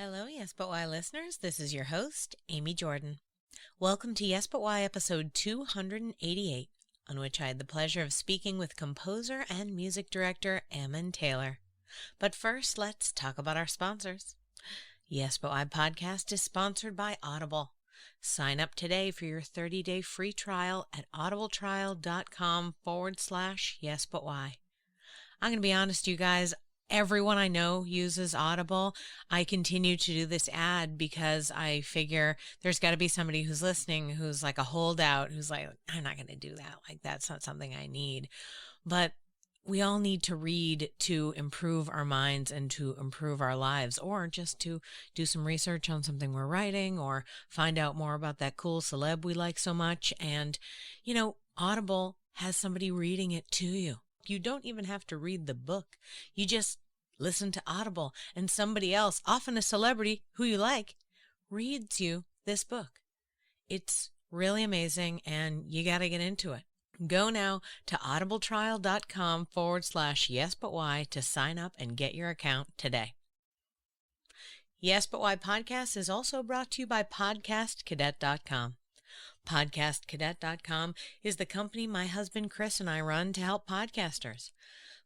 Hello, Yes But Why listeners. This is your host, Amy Jordan. Welcome to Yes But Why episode 288, on which I had the pleasure of speaking with composer and music director Ammon Taylor. But first, let's talk about our sponsors. Yes But Why podcast is sponsored by Audible. Sign up today for your 30-day free trial at audibletrial.com/Yes But Why. I'm going to be honest, you guys. Everyone I know uses Audible. I continue to do this ad because I figure there's got to be somebody who's listening who's like a holdout, who's like, I'm not going to do that. Like, that's not something I need. But we all need to read to improve our minds and to improve our lives, or just to do some research on something we're writing or find out more about that cool celeb we like so much. And, you know, Audible has somebody reading it to you. You don't even have to read the book. You just listen to Audible, and somebody else, often a celebrity who you like, reads you this book. It's really amazing, and you got to get into it. Go now to audibletrial.com/Yes But Why to sign up and get your account today. Yes But Why podcast is also brought to you by podcastcadet.com. Podcastcadet.com is the company my husband Chris and I run to help podcasters.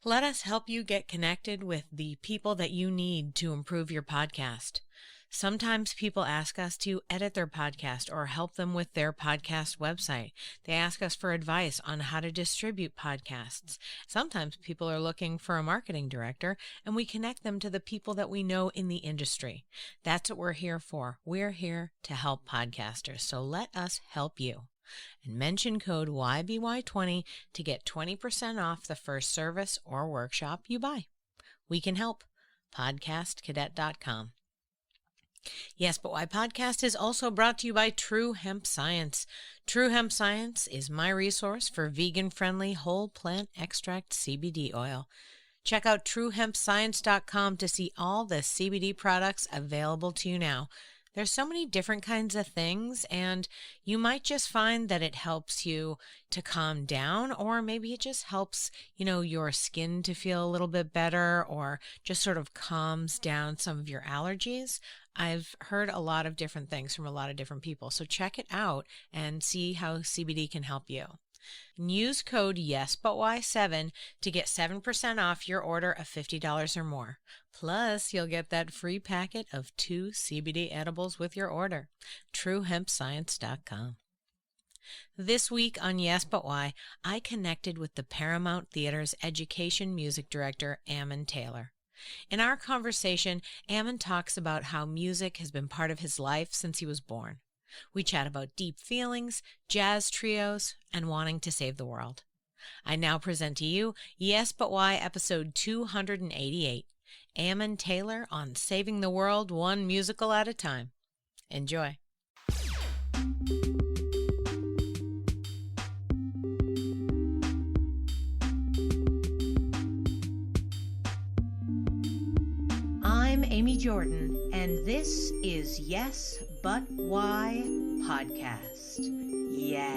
Let us help you get connected with the people that you need to improve your podcast. Sometimes people ask us to edit their podcast or help them with their podcast website. They ask us for advice on how to distribute podcasts. Sometimes people are looking for a marketing director, and we connect them to the people that we know in the industry. That's what we're here for. We're here to help podcasters, so let us help you. And mention code YBY20 to get 20% off the first service or workshop you buy. We can help. Podcastcadet.com. Yes But Why podcast is also brought to you by True Hemp Science. True Hemp Science is my resource for vegan-friendly whole plant extract CBD oil. Check out truehempscience.com to see all the CBD products available to you now. There's so many different kinds of things, and you might just find that it helps you to calm down, or maybe it just helps, your skin to feel a little bit better, or just sort of calms down some of your allergies. I've heard a lot of different things from a lot of different people, so check it out and see how CBD can help you. Use code YesButWhy7 to get 7% off your order of $50 or more. Plus, you'll get that free packet of 2 CBD edibles with your order. TrueHempScience.com. This week on Yes But Why, I connected with the Paramount Theatre's education music director, Ammon Taylor. In our conversation, Ammon talks about how music has been part of his life since he was born. We chat about deep feelings, jazz trios, and wanting to save the world. I now present to you Yes But Why episode 288, Ammon Taylor on saving the world one musical at a time. Enjoy. I'm Amy Jordan, and this is Yes But Why podcast. Yeah.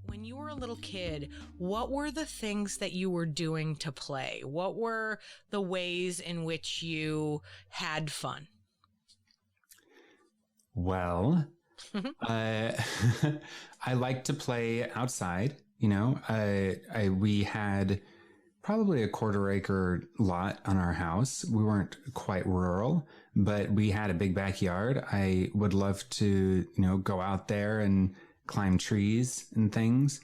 When you were a little kid, what were the things that you were doing to play? What were the ways in which you had fun? Well, I like to play outside. We had probably a 1/4-acre lot on our house. We weren't quite rural, but we had a big backyard. I would love to, go out there and climb trees and things.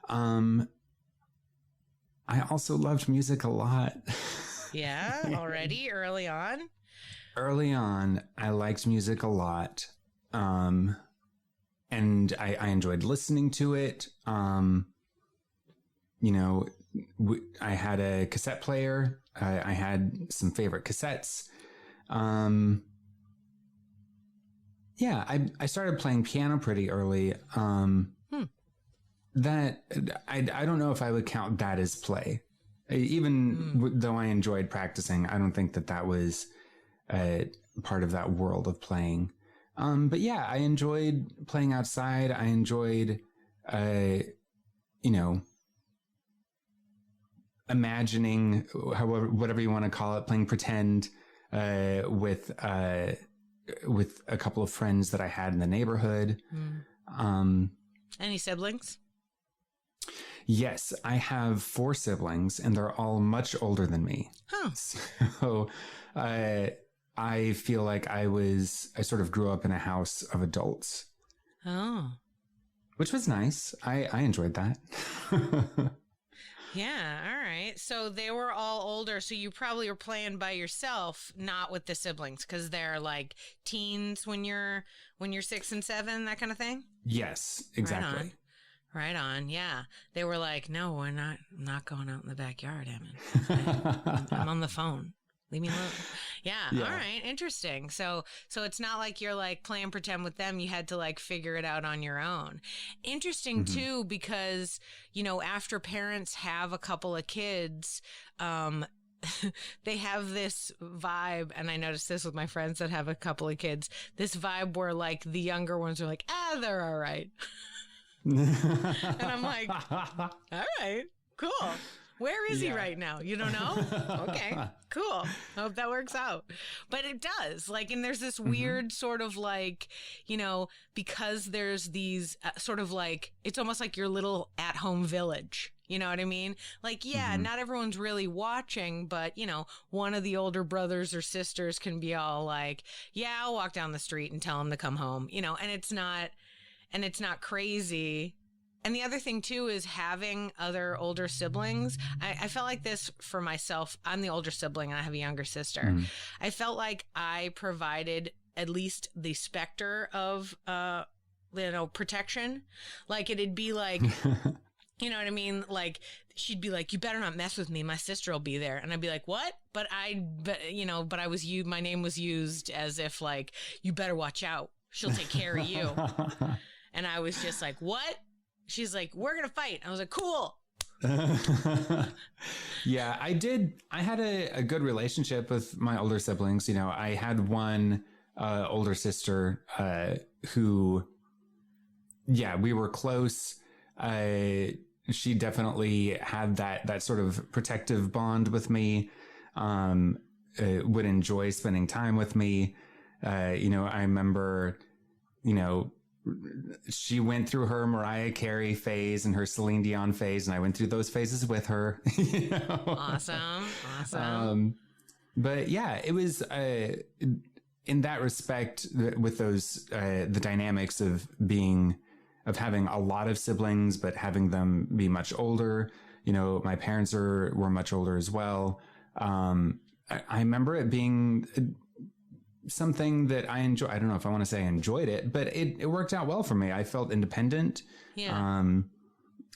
I also loved music a lot. Yeah, already early on? Early on, I liked music a lot. And I enjoyed listening to it. I had a cassette player. I had some favorite cassettes. I started playing piano pretty early. That I don't know if I would count that as play. Even though I enjoyed practicing, I don't think that was part of that world of playing. But yeah, I enjoyed playing outside. I enjoyed, you know, imagining, however, whatever you want to call it, playing pretend with a couple of friends that I had in the neighborhood. Any siblings? Yes, I have 4 siblings, and they're all much older than me. Huh. So I feel like I sort of grew up in a house of adults. Oh. Which was nice. I enjoyed that. Yeah, all right. So they were all older, so you probably were playing by yourself, not with the siblings, because they're like teens when you're 6 and 7, that kind of thing? Yes, exactly. Right on. Yeah. They were like, no, we're not going out in the backyard, Ammon. I'm on the phone. Leave me alone. Yeah. All right. Interesting. So it's not like you're like playing pretend with them. You had to like figure it out on your own. Interesting too, because, you know, after parents have a couple of kids, they have this vibe. And I noticed this with my friends that have a couple of kids, this vibe where like the younger ones are like, they're all right. And I'm like, all right, cool. Where is he right now? You don't know? Okay, cool. Hope that works out. But it does. Like, and there's this weird sort of like, you know, because there's these sort of like, it's almost like your little at-home village. You know what I mean? Like, yeah, not everyone's really watching, but, you know, one of the older brothers or sisters can be all like, yeah, I'll walk down the street and tell them to come home, you know, and it's not crazy. And the other thing, too, is having other older siblings. I felt like this for myself. I'm the older sibling, and I have a younger sister. I felt like I provided at least the specter of, protection. Like, it'd be like... You know what I mean? Like, she'd be like, you better not mess with me. My sister will be there. And I'd be like, what? But my name was used as if like, you better watch out. She'll take care of you. And I was just like, what? She's like, we're going to fight. I was like, cool. Yeah, I had a good relationship with my older siblings. You know, I had one older sister who, yeah, we were close. She definitely had that sort of protective bond with me, would enjoy spending time with me. You know, I remember, you know, she went through her Mariah Carey phase and her Celine Dion phase, and I went through those phases with her. You know? Awesome. But yeah, it was, in that respect, with those, the dynamics of having a lot of siblings, but having them be much older. You know, my parents were much older as well. I remember it being something that I enjoy. I don't know if I want to say I enjoyed it, but it worked out well for me. I felt independent. Yeah.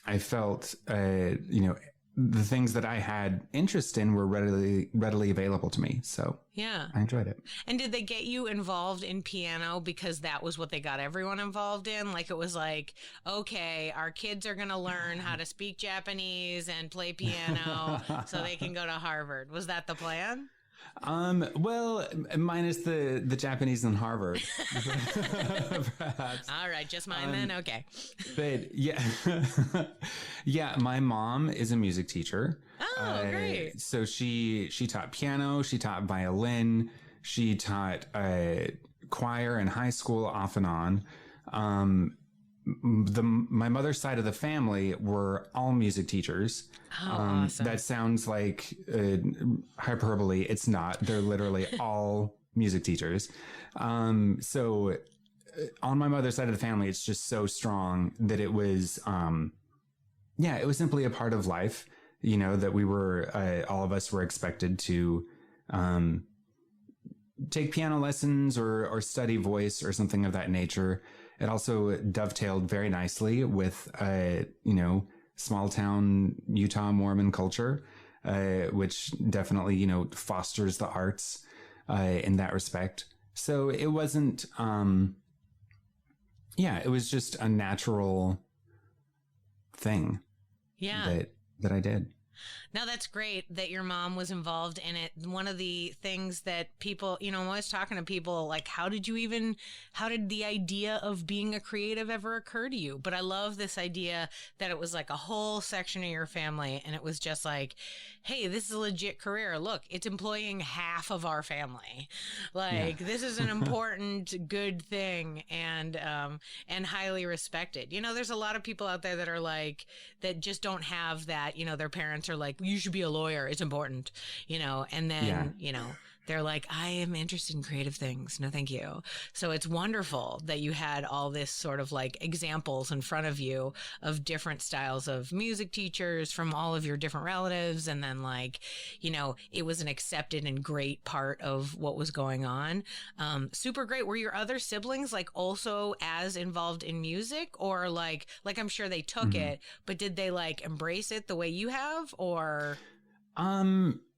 I felt, you know, the things that I had interest in were readily available to me. So yeah, I enjoyed it. And did they get you involved in piano because that was what they got everyone involved in? Like, it was like, okay, our kids are going to learn how to speak Japanese and play piano so they can go to Harvard. Was that the plan? Well, minus the Japanese and Harvard. Perhaps. All right, just mine then. Okay. But yeah, yeah, my mom is a music teacher. Oh, great. So she taught piano, she taught violin, she taught choir in high school off and on. My mother's side of the family were all music teachers. Oh, awesome. That sounds like hyperbole. It's not. They're literally all music teachers. So on my mother's side of the family, it's just so strong that it was, it was simply a part of life, you know, that we were, all of us were expected to take piano lessons or study voice or something of that nature. It also dovetailed very nicely with, you know, small town Utah Mormon culture, which definitely, you know, fosters the arts in that respect. So it wasn't, it was just a natural thing. Yeah. That I did. Now, that's great that your mom was involved in it. One of the things that people, I'm always talking to people like, how did the idea of being a creative ever occur to you? But I love this idea that it was like a whole section of your family and it was just like, hey, this is a legit career. Look, it's employing half of our family. Like, this is an important, good thing and highly respected. There's a lot of people out there that are like, that just don't have that, their parents are like, you should be a lawyer. It's important, and then, they're like, I am interested in creative things. No, thank you. So it's wonderful that you had all this sort of like examples in front of you of different styles of music teachers from all of your different relatives. And then like, it was an accepted and great part of what was going on. Super great. Were your other siblings like also as involved in music or like I'm sure they took it, but did they like embrace it the way you have or?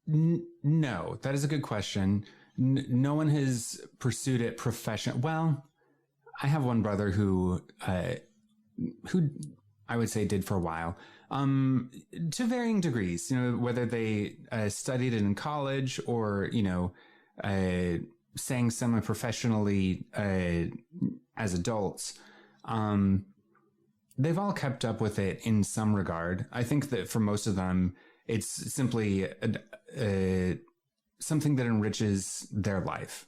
No, that is a good question. No one has pursued it professionally. Well, I have one brother who I would say did for a while, to varying degrees, whether they studied it in college or, sang semi-professionally as adults. They've all kept up with it in some regard. I think that for most of them, it's simply something that enriches their life,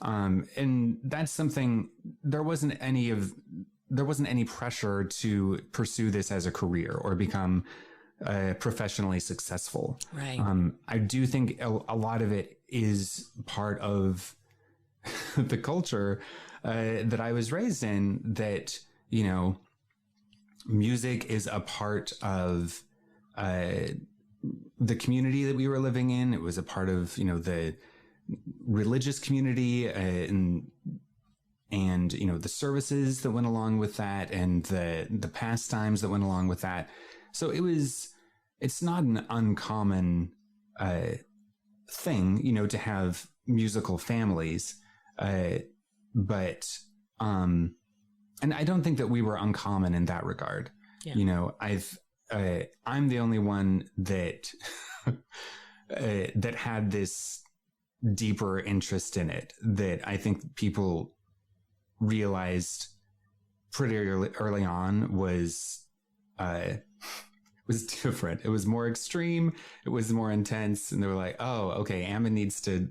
and that's something there wasn't any pressure to pursue this as a career or become professionally successful. Right. I do think a lot of it is part of the culture that I was raised in, that, music is a part of the community that we were living in. It was a part of, the religious community and the services that went along with that and the pastimes that went along with that. So it's not an uncommon thing, to have musical families. But and I don't think that we were uncommon in that regard. Yeah. I'm the only one that that had this deeper interest in it that I think people realized pretty early on was different. It was more extreme. It was more intense. And they were like, oh, okay, Ammon needs to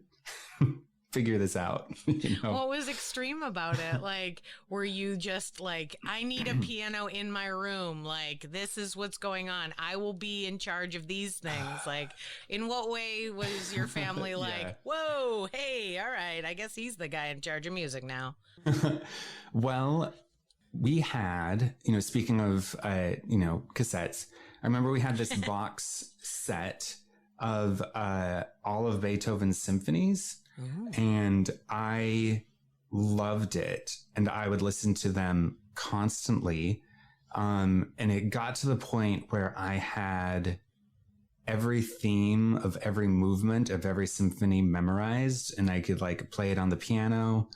figure this out. What was extreme about it? Like, were you just like, I need a piano in my room. Like, this is what's going on. I will be in charge of these things. Like, in what way was your family like, whoa, hey, all right, I guess he's the guy in charge of music now? Well, we had, speaking of, cassettes, I remember we had this box set of all of Beethoven's symphonies. Ooh. And I loved it, and I would listen to them constantly. And it got to the point where I had every theme of every movement of every symphony memorized, and I could like play it on the piano.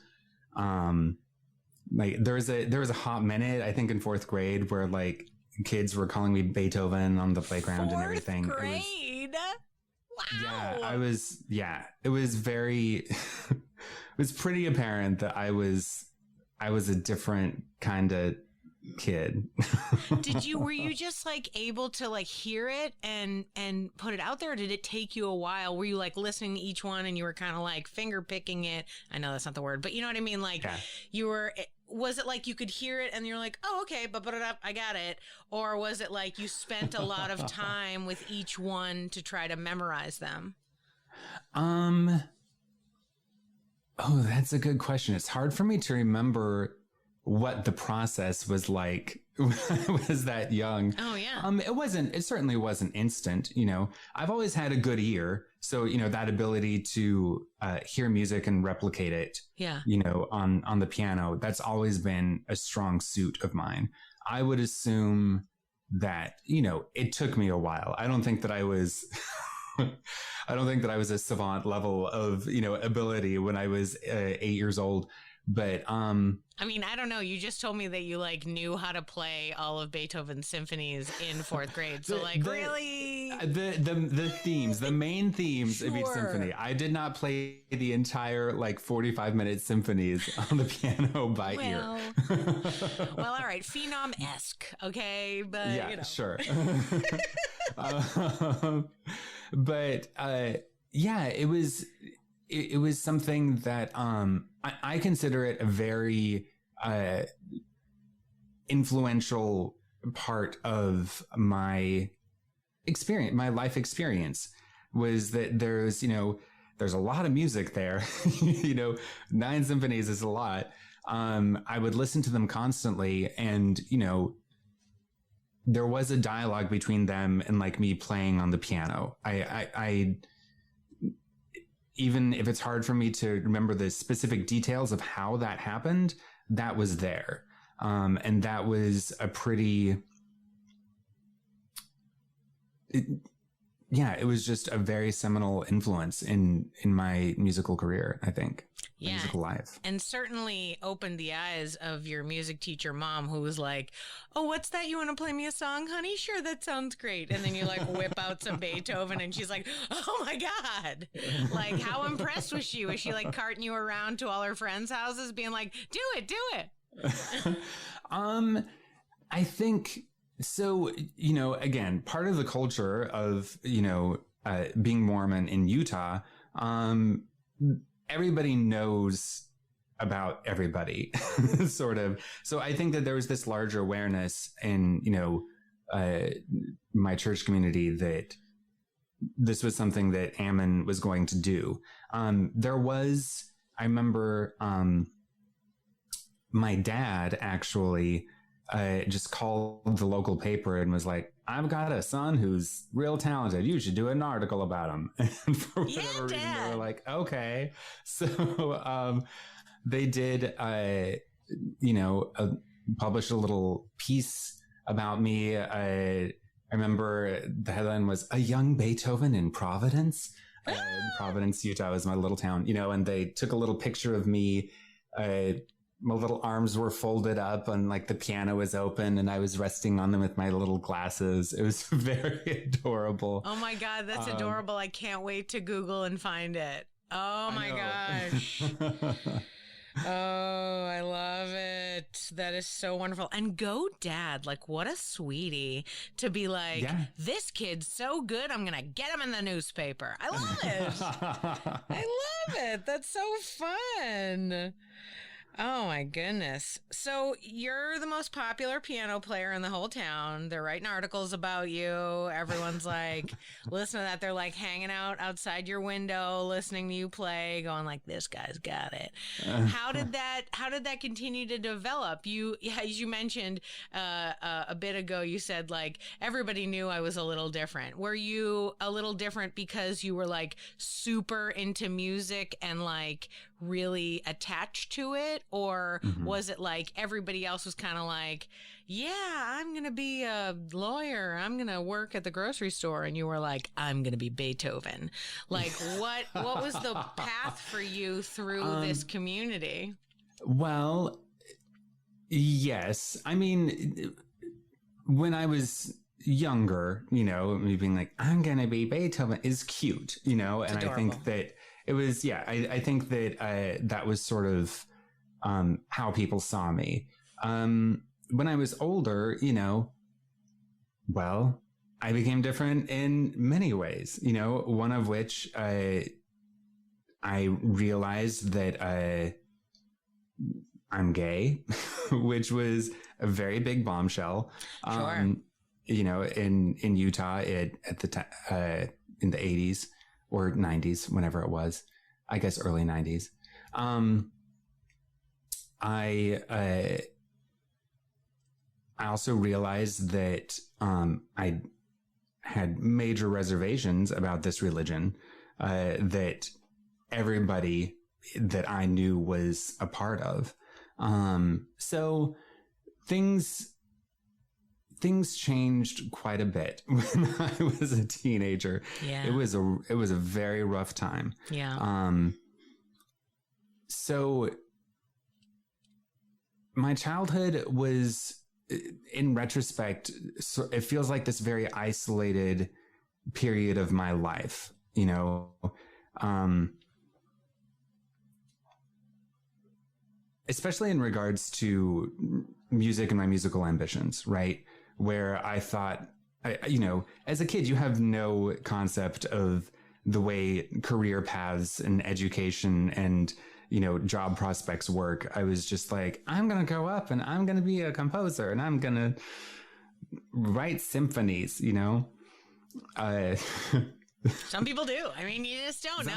Like there was a hot minute, I think in 4th grade, where like kids were calling me Beethoven on the playground and everything. 4th grade? Wow. Yeah, it was very, it was pretty apparent that I was a different kind of kid. Were you just like able to like hear it and put it out there? Or did it take you a while? Were you like listening to each one and you were kind of like finger picking it? I know that's not the word, but you know what I mean? Like was it like you could hear it and you're like, oh, okay, but I got it? Or was it like you spent a lot of time with each one to try to memorize them? Oh, that's a good question. It's hard for me to remember what the process was like when I was that young. Oh, yeah. It certainly wasn't instant, I've always had a good ear. So, that ability to hear music and replicate it, on the piano, that's always been a strong suit of mine. I would assume that, it took me a while. I don't think that I was a savant level of, ability when I was 8 years old. But I mean, I don't know. You just told me that you like knew how to play all of Beethoven's symphonies in fourth grade. So really, the themes, the main themes of each symphony. I did not play the entire like 45-minute symphonies on the piano by ear. Well, all right, phenom-esque, okay, but yeah, you know. Sure. But yeah, it was something that I consider it a very influential part of my experience, my life experience, was that there's a lot of music there. 9 symphonies is a lot. I would listen to them constantly, and there was a dialogue between them and like me playing on the piano. I even if it's hard for me to remember the specific details of how that happened, that was there. And that was a pretty, it was just a very seminal influence in my musical career, I think. Yeah. Musical life. And certainly opened the eyes of your music teacher mom, who was like, "Oh, what's that? You want to play me a song, honey? Sure, that sounds great." And then you like whip out some Beethoven and she's like, "Oh my God." Like, how impressed was she? Was she like carting you around to all her friends' houses being like, do it? I think so, again, part of the culture of, being Mormon in Utah, everybody knows about everybody sort of. So I think that there was this larger awareness in, my church community that this was something that Ammon was going to do. I remember, my dad actually just called the local paper and was like, "I've got a son who's real talented. You should do an article about him." And for whatever reason, they were like, "Okay." So they did, publish a little piece about me. I remember the headline was "A Young Beethoven in Providence." Providence, Utah is my little town, and they took a little picture of me. My little arms were folded up and like the piano was open and I was resting on them with my little glasses. It was very adorable. Oh my God, that's adorable. I can't wait to Google and find it. Oh my gosh. Oh, I love it. That is so wonderful. And go dad, like what a sweetie to be like, This kid's so good, I'm going to get him in the newspaper. I love it. I love it. That's so fun. Oh my goodness. So you're the most popular piano player in the whole town. They're writing articles about you. Everyone's like, listen to that. They're like hanging out outside your window, listening to you play, going like, this guy's got it. How did that continue to develop? As you mentioned a bit ago, you said like, everybody knew I was a little different. Were you a little different because you were like super into music and like really attached to it? Or was it like everybody else was kind of like, yeah, I'm going to be a lawyer. I'm going to work at the grocery store. And you were like, I'm going to be Beethoven. Like what was the path for you through this community? Well, yes. I mean, when I was younger, me being like, I'm going to be Beethoven is cute, and I think that it was, I think that that was sort of how people saw me. When I was older, I became different in many ways, one of which I realized that I'm gay, which was a very big bombshell. Sure. In Utah at the time, in the 80s or 90s, whenever it was, I guess early 90s. I also realized that I had major reservations about this religion, that everybody that I knew was a part of. So things changed quite a bit when I was a teenager. Yeah. It was a very rough time. Yeah. So my childhood was, in retrospect, so it feels like this very isolated period of my life, especially in regards to music and my musical ambitions, right? Where I thought, as a kid, you have no concept of the way career paths and education and, job prospects work. I was just like, I'm going to grow up and I'm going to be a composer and I'm going to write symphonies, Some people do. I mean, you just don't know.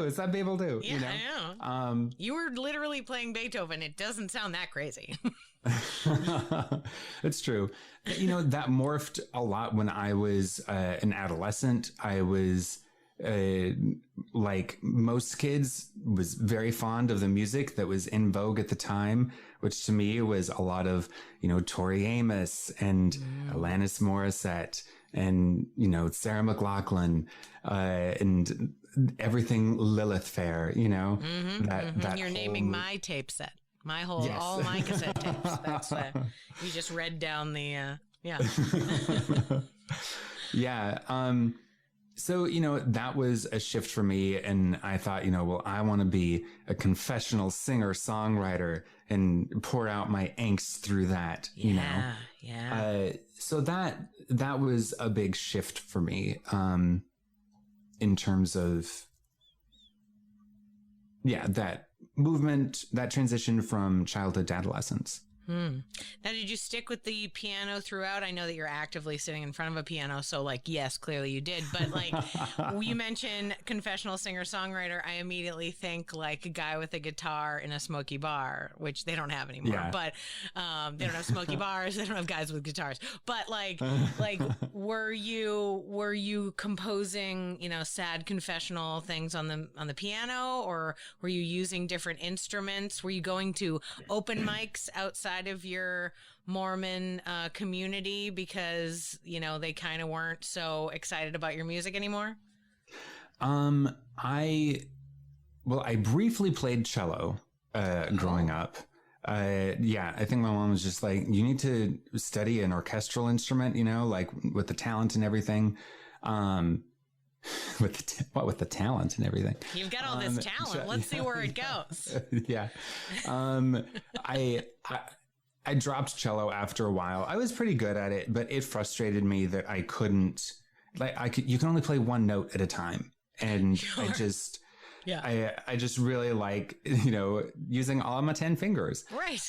Some people do. Yeah, I know. You were literally playing Beethoven. It doesn't sound that crazy. It's true. That morphed a lot when I was an adolescent. I was, like most kids, was very fond of the music that was in vogue at the time, which to me was a lot of, Tori Amos and Alanis Morissette and, Sarah McLachlan, and everything Lilith Fair, that You're naming my tape set. All my cassette tapes. That's you just read down the, yeah. Yeah. So, that was a shift for me. And I thought, well, I want to be a confessional singer songwriter and pour out my angst through that, Yeah. So that was a big shift for me, in terms of, that movement, that transition from childhood to adolescence. Now, did you stick with the piano throughout? I know that you're actively sitting in front of a piano, so yes, clearly you did. But you mentioned confessional singer-songwriter, I immediately think like a guy with a guitar in a smoky bar, which they don't have anymore. Yeah. But they don't have smoky bars. They don't have guys with guitars. But were you composing, sad confessional things on the piano, or were you using different instruments? Were you going to open mics outside of your Mormon community because they kind of weren't so excited about your music anymore? I briefly played cello growing up. I think my mom was just like, you need to study an orchestral instrument, like with the talent and everything. With the talent and everything. You've got all this talent. Let's see where it goes. Yeah. I dropped cello after a while. I was pretty good at it, but it frustrated me that I couldn't, you can only play one note at a time. And sure. I just really like, using all of my 10 fingers. Right.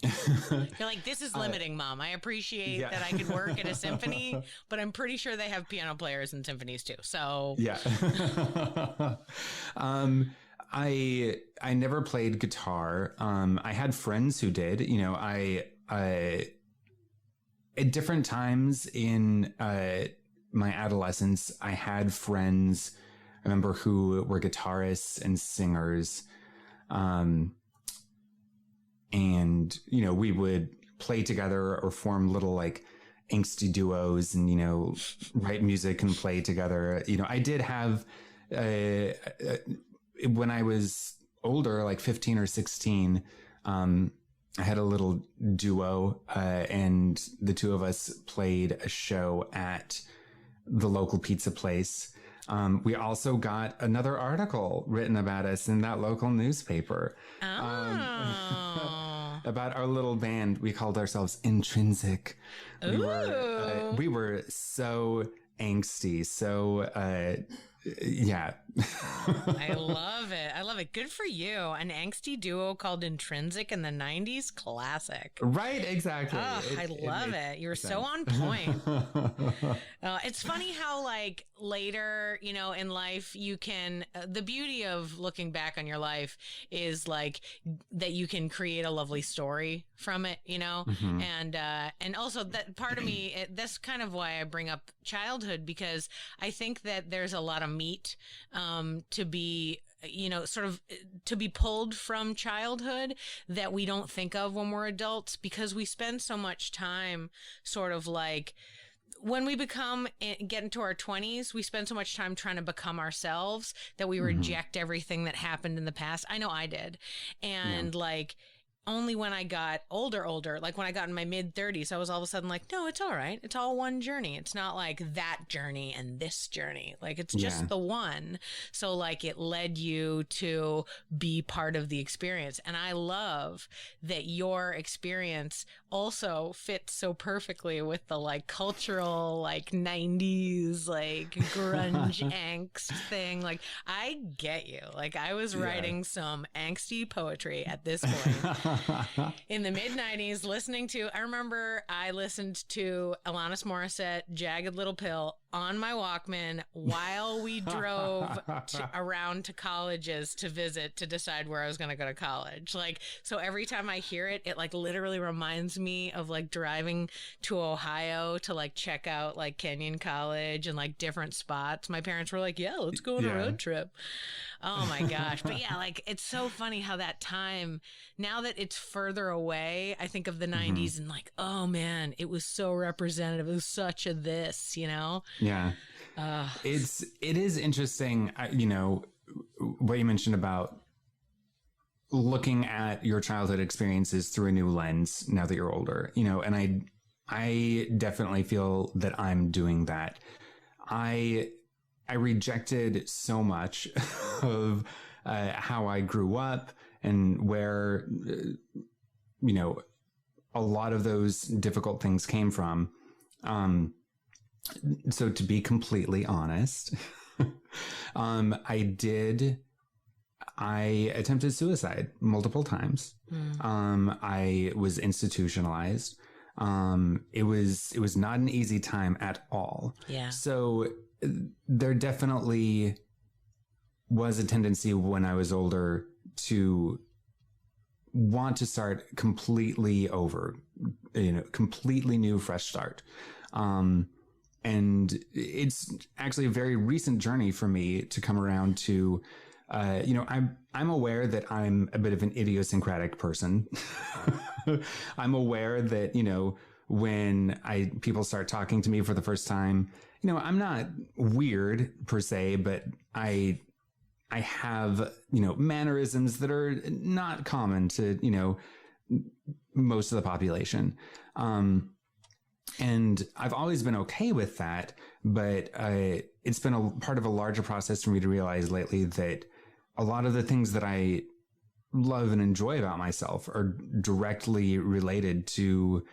You're like, this is limiting, Mom. I appreciate that I could work at a symphony, but I'm pretty sure they have piano players in symphonies too. So yeah. I never played guitar. I had friends who did. I at different times in my adolescence, I had friends, I remember, who were guitarists and singers. And, we would play together or form little angsty duos and, write music and play together. I did have, when I was older, 15 or 16, I had a little duo, and the two of us played a show at the local pizza place. We also got another article written about us in that local newspaper. About our little band. We called ourselves Intrinsic. We were so angsty. So, yeah. I love it. Good for you. An angsty duo called Intrinsic in the 90s. Classic. Right. Exactly. Oh, I love it. You're so on point. It's funny how later, in life you can, the beauty of looking back on your life is that you can create a lovely story from it, mm-hmm. And also that part of me, that's kind of why I bring up childhood, because I think that there's a lot of meat, to be, sort of to be pulled from childhood that we don't think of when we're adults, because we spend so much time sort of when we get into our 20s, we spend so much time trying to become ourselves that we reject everything that happened in the past. I know I did. And only when I got older, like when I got in my mid-30s, I was all of a sudden like, no, it's all right. It's all one journey. It's not like that journey and this journey. Like it's just the one. So like it led you to be part of the experience. And I love that your experience also fits so perfectly with the like cultural, like 90s, like grunge angst thing. Like I get you. Like I was writing some angsty poetry at this point in the mid 90s, I remember I listened to Alanis Morissette, Jagged Little Pill on my Walkman while we drove around to colleges to visit to decide where I was going to go to college. Like, so every time I hear it, it like literally reminds me of like driving to Ohio to like check out like Kenyon College and like different spots. My parents were like, yeah, let's go on a road trip. Oh my gosh. But yeah, like it's so funny how that time, now that it's further away, I think of the 90s and like, oh man, it was so representative. It was such a this, you know? Yeah. It is interesting, you know, what you mentioned about looking at your childhood experiences through a new lens now that you're older, you know, and I definitely feel that I'm doing that. I rejected so much of how I grew up and where, you know, a lot of those difficult things came from. So to be completely honest, I attempted suicide multiple times. I was institutionalized. It was not an easy time at all. Yeah. So there definitely was a tendency when I was older to want to start completely over, you know, completely new, fresh start. And it's actually a very recent journey for me to come around to, you know, I'm aware that I'm a bit of an idiosyncratic person. I'm aware that, you know, when people start talking to me for the first time, you know, I'm not weird per se, but I have, you know, mannerisms that are not common to, you know, most of the population. And I've always been okay with that, but it's been a part of a larger process for me to realize lately that a lot of the things that I love and enjoy about myself are directly related to,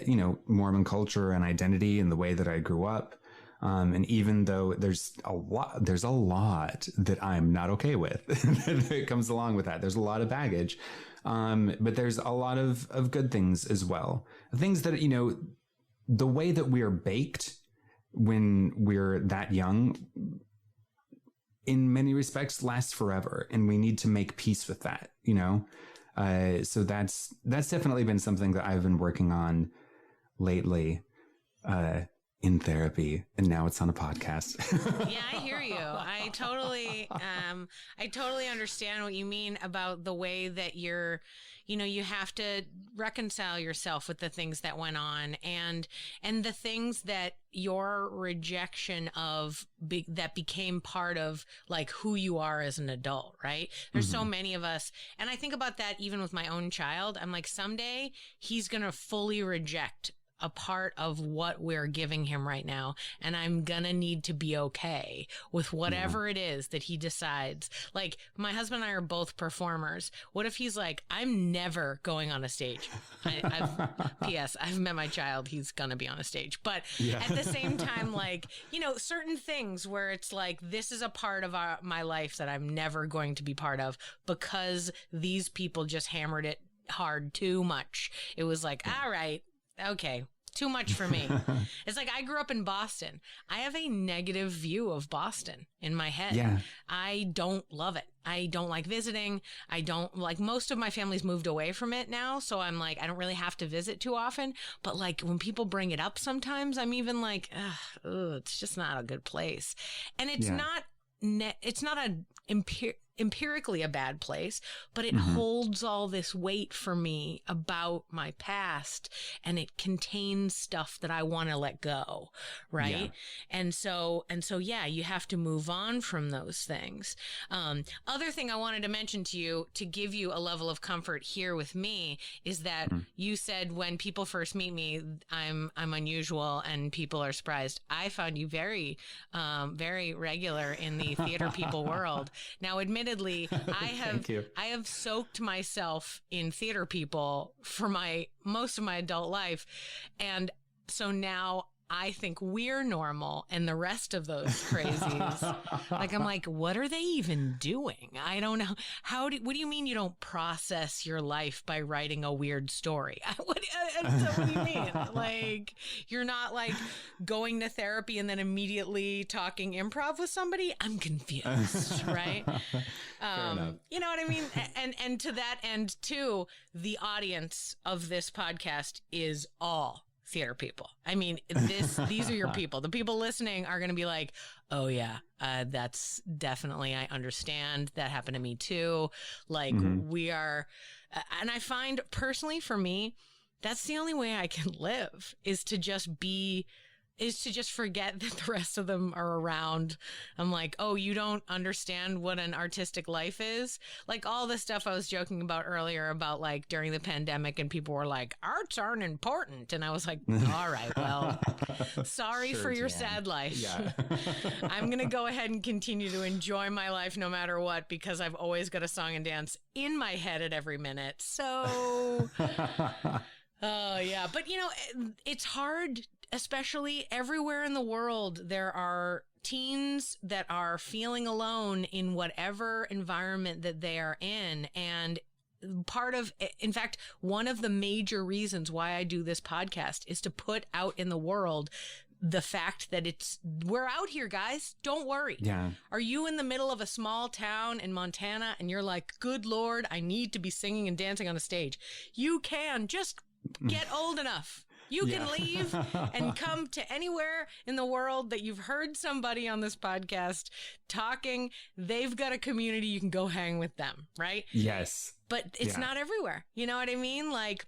you know, Mormon culture and identity and the way that I grew up. And even though there's a lot that I'm not okay with that comes along with that. There's a lot of baggage. But there's a lot of good things as well. Things that, you know, the way that we are baked when we're that young, in many respects, lasts forever, and we need to make peace with that, you know? So that's definitely been something that I've been working on lately, in therapy, and now it's on a podcast. Yeah, I hear you. I totally understand what you mean about the way that you have to reconcile yourself with the things that went on and the things that your rejection of that became part of like who you are as an adult, right? There's so many of us. And I think about that even with my own child. I'm like, someday he's going to fully reject a part of what we're giving him right now. And I'm gonna need to be okay with whatever it is that he decides. Like, my husband and I are both performers. What if he's like, I'm never going on a stage? P.S. I've met my child. He's gonna be on a stage. But at the same time, like, you know, certain things where it's like, this is a part of my life that I'm never going to be part of because these people just hammered it hard too much. It was like, all right, okay, too much for me. It's like, I grew up in Boston. I have a negative view of Boston in my head. Yeah. I don't love it. I don't like visiting. I don't like, most of my family's moved away from it now. So I'm like, I don't really have to visit too often. But like when people bring it up sometimes, I'm even like, it's just not a good place. And it's not empirically a bad place, but it holds all this weight for me about my past, and it contains stuff that I want to let go. Right. Yeah. And so, yeah, you have to move on from those things. Other thing I wanted to mention to you, to give you a level of comfort here with me, is that you said when people first meet me, I'm unusual and people are surprised. I found you very, very regular in the theater people world. Now, admittedly, I have soaked myself in theater people for most of my adult life. And so now I think we're normal and the rest of those crazies. Like, I'm like, what are they even doing? I don't know. What do you mean you don't process your life by writing a weird story? What do you mean? Like, you're not like going to therapy and then immediately talking improv with somebody? I'm confused, right? You know what I mean? And to that end too, the audience of this podcast is all theater people. I mean, these are your people. The people listening are going to be like, oh yeah, that's definitely, I understand. That happened to me too. Like we are, and I find personally for me, that's the only way I can live, is to just forget that the rest of them are around. I'm like, oh, you don't understand what an artistic life is? Like all the stuff I was joking about earlier about like during the pandemic and people were like, arts aren't important. And I was like, all right, well, sorry for your sad life. Yeah. I'm going to go ahead and continue to enjoy my life no matter what, because I've always got a song and dance in my head at every minute. So, yeah. But, you know, it's hard. Especially everywhere in the world, there are teens that are feeling alone in whatever environment that they are in. And in fact, one of the major reasons why I do this podcast is to put out in the world the fact that we're out here, guys. Don't worry. Yeah. Are you in the middle of a small town in Montana and you're like, good Lord, I need to be singing and dancing on a stage? You can just get old enough. You can leave and come to anywhere in the world that you've heard somebody on this podcast talking. They've got a community. You can go hang with them, right? Yes. But it's not everywhere. You know what I mean? Like,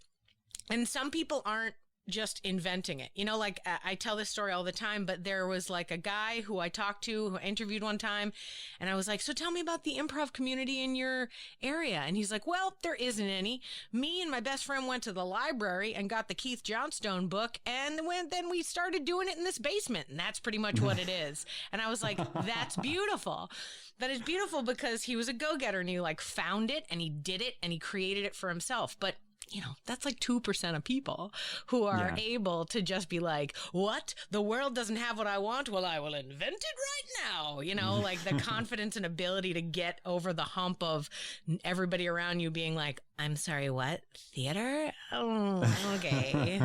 and some people aren't just inventing it. You know, like I tell this story all the time, but there was like a guy who I talked to, who I interviewed one time, and I was like, so tell me about the improv community in your area. And he's like, well, there isn't any. Me and my best friend went to the library and got the Keith Johnstone book, and then we started doing it in this basement, and that's pretty much what it is. And I was like, that's beautiful. That is beautiful, because he was a go-getter and he like found it and he did it and he created it for himself. But you know, that's like 2% of people who are able to just be like, what? The world doesn't have what I want? Well, I will invent it right now. You know, like the confidence and ability to get over the hump of everybody around you being like, I'm sorry, what? Theater? Oh, okay.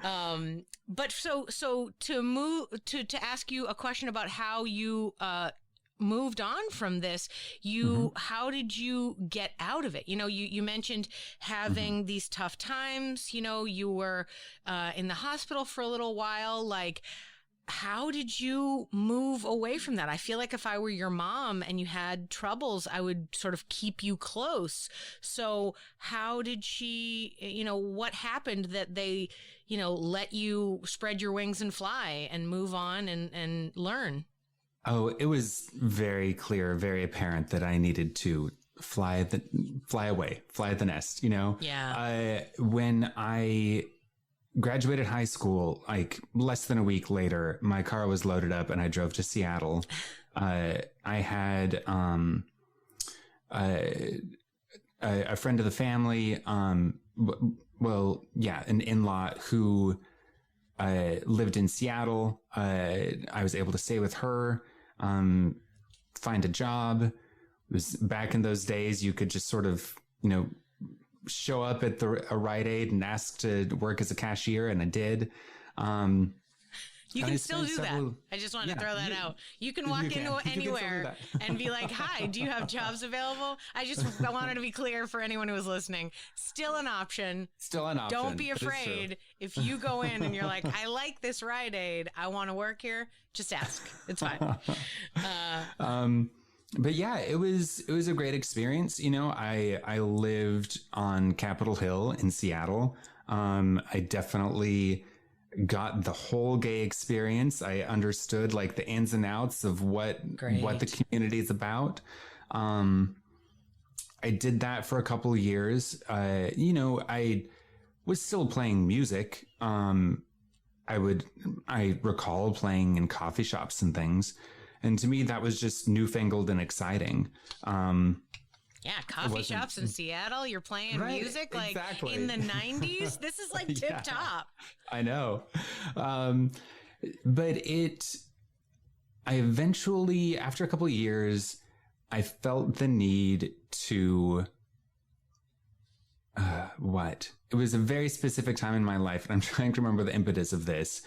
But so to ask you a question about how you, moved on from this, how did you get out of it? You know, you mentioned having these tough times, you know, you were in the hospital for a little while. Like, how did you move away from that? I feel like if I were your mom and you had troubles, I would sort of keep you close. So how did she, you know, what happened that they, you know, let you spread your wings and fly and move on and learn? Oh, it was very clear, very apparent that I needed to fly away, fly at the nest, you know? Yeah. When I graduated high school, like less than a week later, my car was loaded up and I drove to Seattle. I had a friend of the family, an in-law who lived in Seattle. I was able to stay with her, find a job. It was back in those days, you could just sort of, you know, show up at a Rite Aid and ask to work as a cashier, and I did. You can still do that. I just wanted to throw that out. You can walk into anywhere and be like, hi, do you have jobs available? I wanted to be clear for anyone who was listening. Still an option. Still an option. Don't be afraid. If you go in and you're like, I like this Rite Aid, I want to work here, just ask. It's fine. but yeah, it was a great experience. I lived on Capitol Hill in Seattle. I definitely got the whole gay experience. I understood like the ins and outs of what the community is about. I did that for a couple of years. I was still playing music. I recall playing in coffee shops and things. And to me, that was just newfangled and exciting. Coffee shops in Seattle. You're playing music like in the 90s. This is like tip top. I know. But I eventually, after a couple of years, I felt the need to, It was a very specific time in my life, and I'm trying to remember the impetus of this.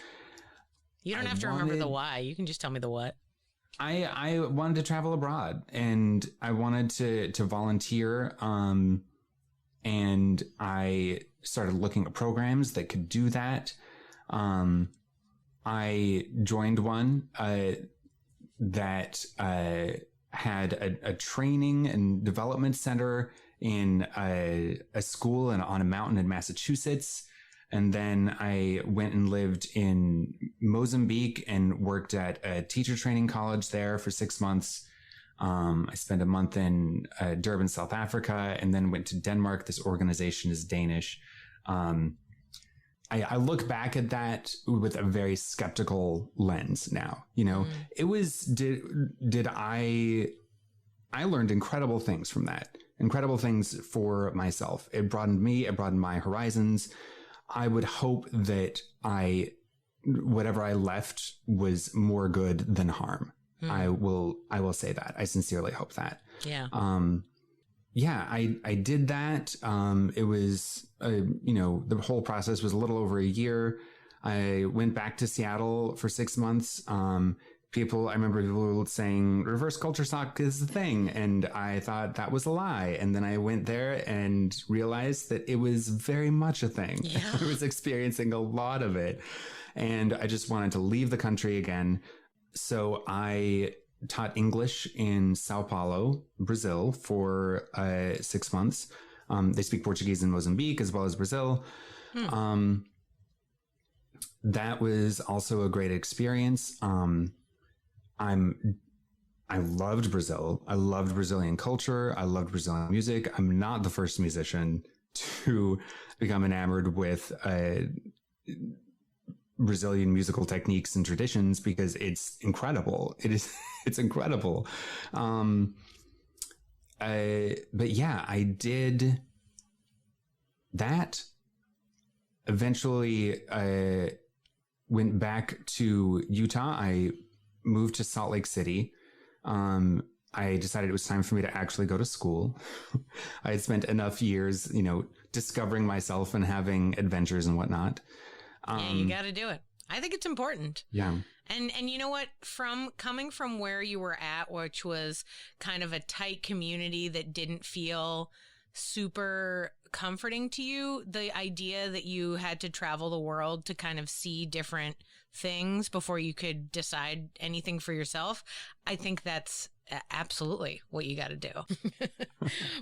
You don't have to remember the why. You can just tell me the what. I wanted to travel abroad, and I wanted to volunteer. And I started looking at programs that could do that. I joined one that had a training and development center in a school on a mountain in Massachusetts. And then I went and lived in Mozambique and worked at a teacher training college there for 6 months. I spent a month in Durban, South Africa, and then went to Denmark. This organization is Danish. I look back at that with a very skeptical lens now. It was, I learned incredible things from that, incredible things for myself. It broadened me, it broadened my horizons. I would hope that whatever I left was more good than harm. I will say that. I sincerely hope that. Yeah. I did that. It was, the whole process was a little over a year. I went back to Seattle for 6 months. I remember people saying reverse culture shock is the thing. And I thought that was a lie. And then I went there and realized that it was very much a thing. Yeah. I was experiencing a lot of it. And I just wanted to leave the country again. So I taught English in Sao Paulo, Brazil for 6 months. They speak Portuguese in Mozambique as well as Brazil. That was also a great experience. I loved Brazil. I loved Brazilian culture. I loved Brazilian music. I'm not the first musician to become enamored with Brazilian musical techniques and traditions because it's incredible. It's incredible. But yeah, I did that. Eventually, I went back to Utah. I moved to Salt Lake City. I decided it was time for me to actually go to school. I had spent enough years, discovering myself and having adventures and whatnot. Yeah, you got to do it. I think it's important. Yeah. And you know what? Coming from where you were at, which was kind of a tight community that didn't feel super comforting to you, the idea that you had to travel the world to kind of see different things before you could decide anything for yourself, I think that's absolutely what you got to do.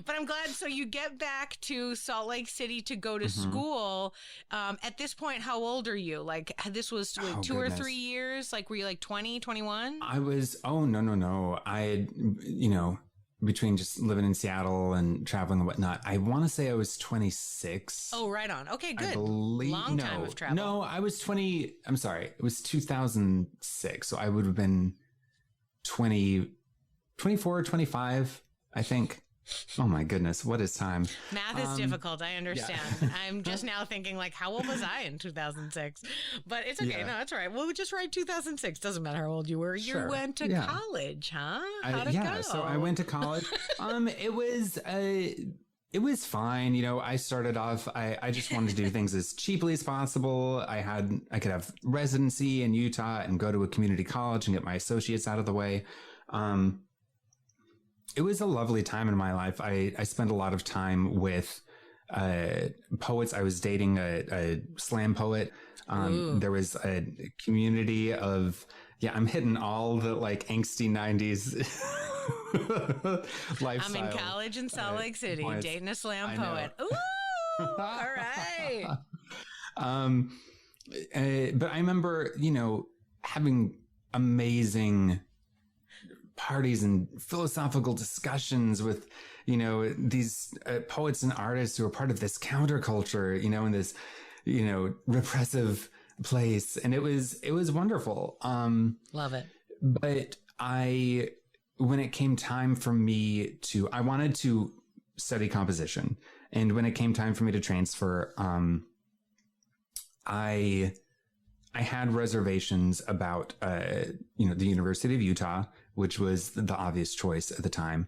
But I'm glad. So you get back to Salt Lake City to go to school. At this point, how old are you? Like, this was like 2 or 3 years? Like, were you like 20, 21? I was, no. I had, between just living in Seattle and traveling and whatnot, I want to say I was 26. Oh, right on. Okay, good. Long time of travel. No, I was 20. I'm sorry. It was 2006. So I would have been 24 or 25, I think. Oh my goodness. What is time? Math is difficult. I understand. Yeah. I'm just now thinking like, how old was I in 2006? But it's okay. Yeah. No, that's all right. We'll just write 2006. Doesn't matter how old you were. Sure. You went to college, huh? How'd it go? So I went to college. It was fine. I started off, I just wanted to do things as cheaply as possible. I could have residency in Utah and go to a community college and get my associates out of the way. It was a lovely time in my life. I spent a lot of time with poets. I was dating a slam poet. There was a community of, I'm hitting all the like angsty 90s lifestyle. I'm in college in Salt Lake City, dating a slam poet. Ooh, all right. But I remember, having amazing parties and philosophical discussions with, these poets and artists who are part of this counterculture, in this, repressive place. And it was wonderful. Love it. But when it came time for me I wanted to study composition. And when it came time for me to transfer, I had reservations about, the University of Utah, which was the obvious choice at the time.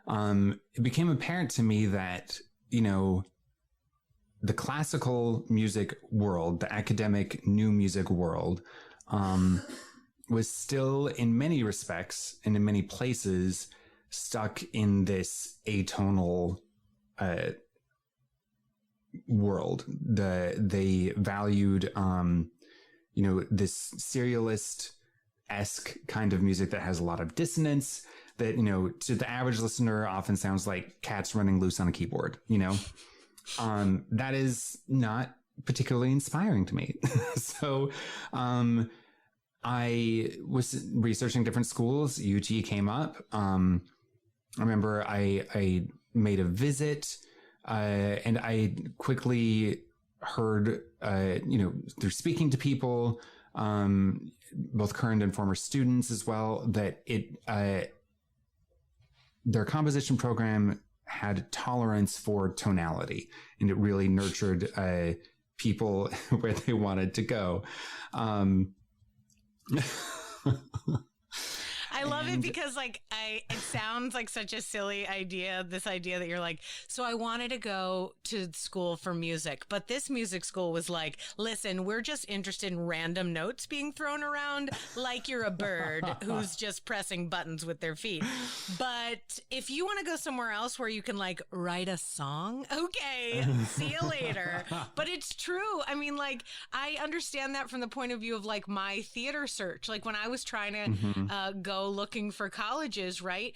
It became apparent to me that, the classical music world, the academic new music world, was still in many respects and in many places stuck in this atonal, world. They valued, this serialist-esque kind of music that has a lot of dissonance that, to the average listener often sounds like cats running loose on a keyboard, that is not particularly inspiring to me. So, I was researching different schools. UT came up. I remember I made a visit, and I quickly heard, through speaking to people, both current and former students as well, that their composition program had tolerance for tonality, and it really nurtured people where they wanted to go. I love it because it sounds like such a silly idea, this idea that you're like, so I wanted to go to school for music, but this music school was like, listen, we're just interested in random notes being thrown around like you're a bird who's just pressing buttons with their feet. But if you want to go somewhere else where you can write a song, okay, see you later. But it's true. I mean, I understand that from the point of view of my theater search. When I was trying to go looking for colleges, right?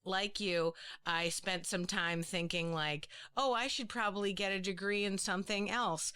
Like you, I spent some time thinking I should probably get a degree in something else.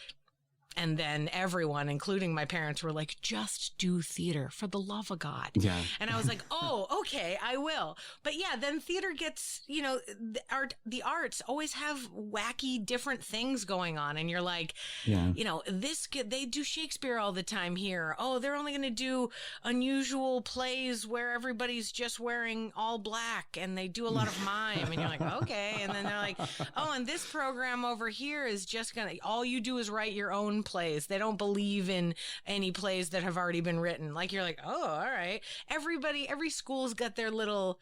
And then everyone, including my parents, were like, just do theater for the love of God. Yeah. And I was like, oh, okay, I will. But yeah, then theater gets, the arts always have wacky different things going on. And you're like, they do Shakespeare all the time here. Oh, they're only going to do unusual plays where everybody's just wearing all black and they do a lot of mime. And you're like, okay. And then they're like, oh, and this program over here is just all you do is write your own plays. They don't believe in any plays that have already been written. You're like, oh, all right. Every school's got their little,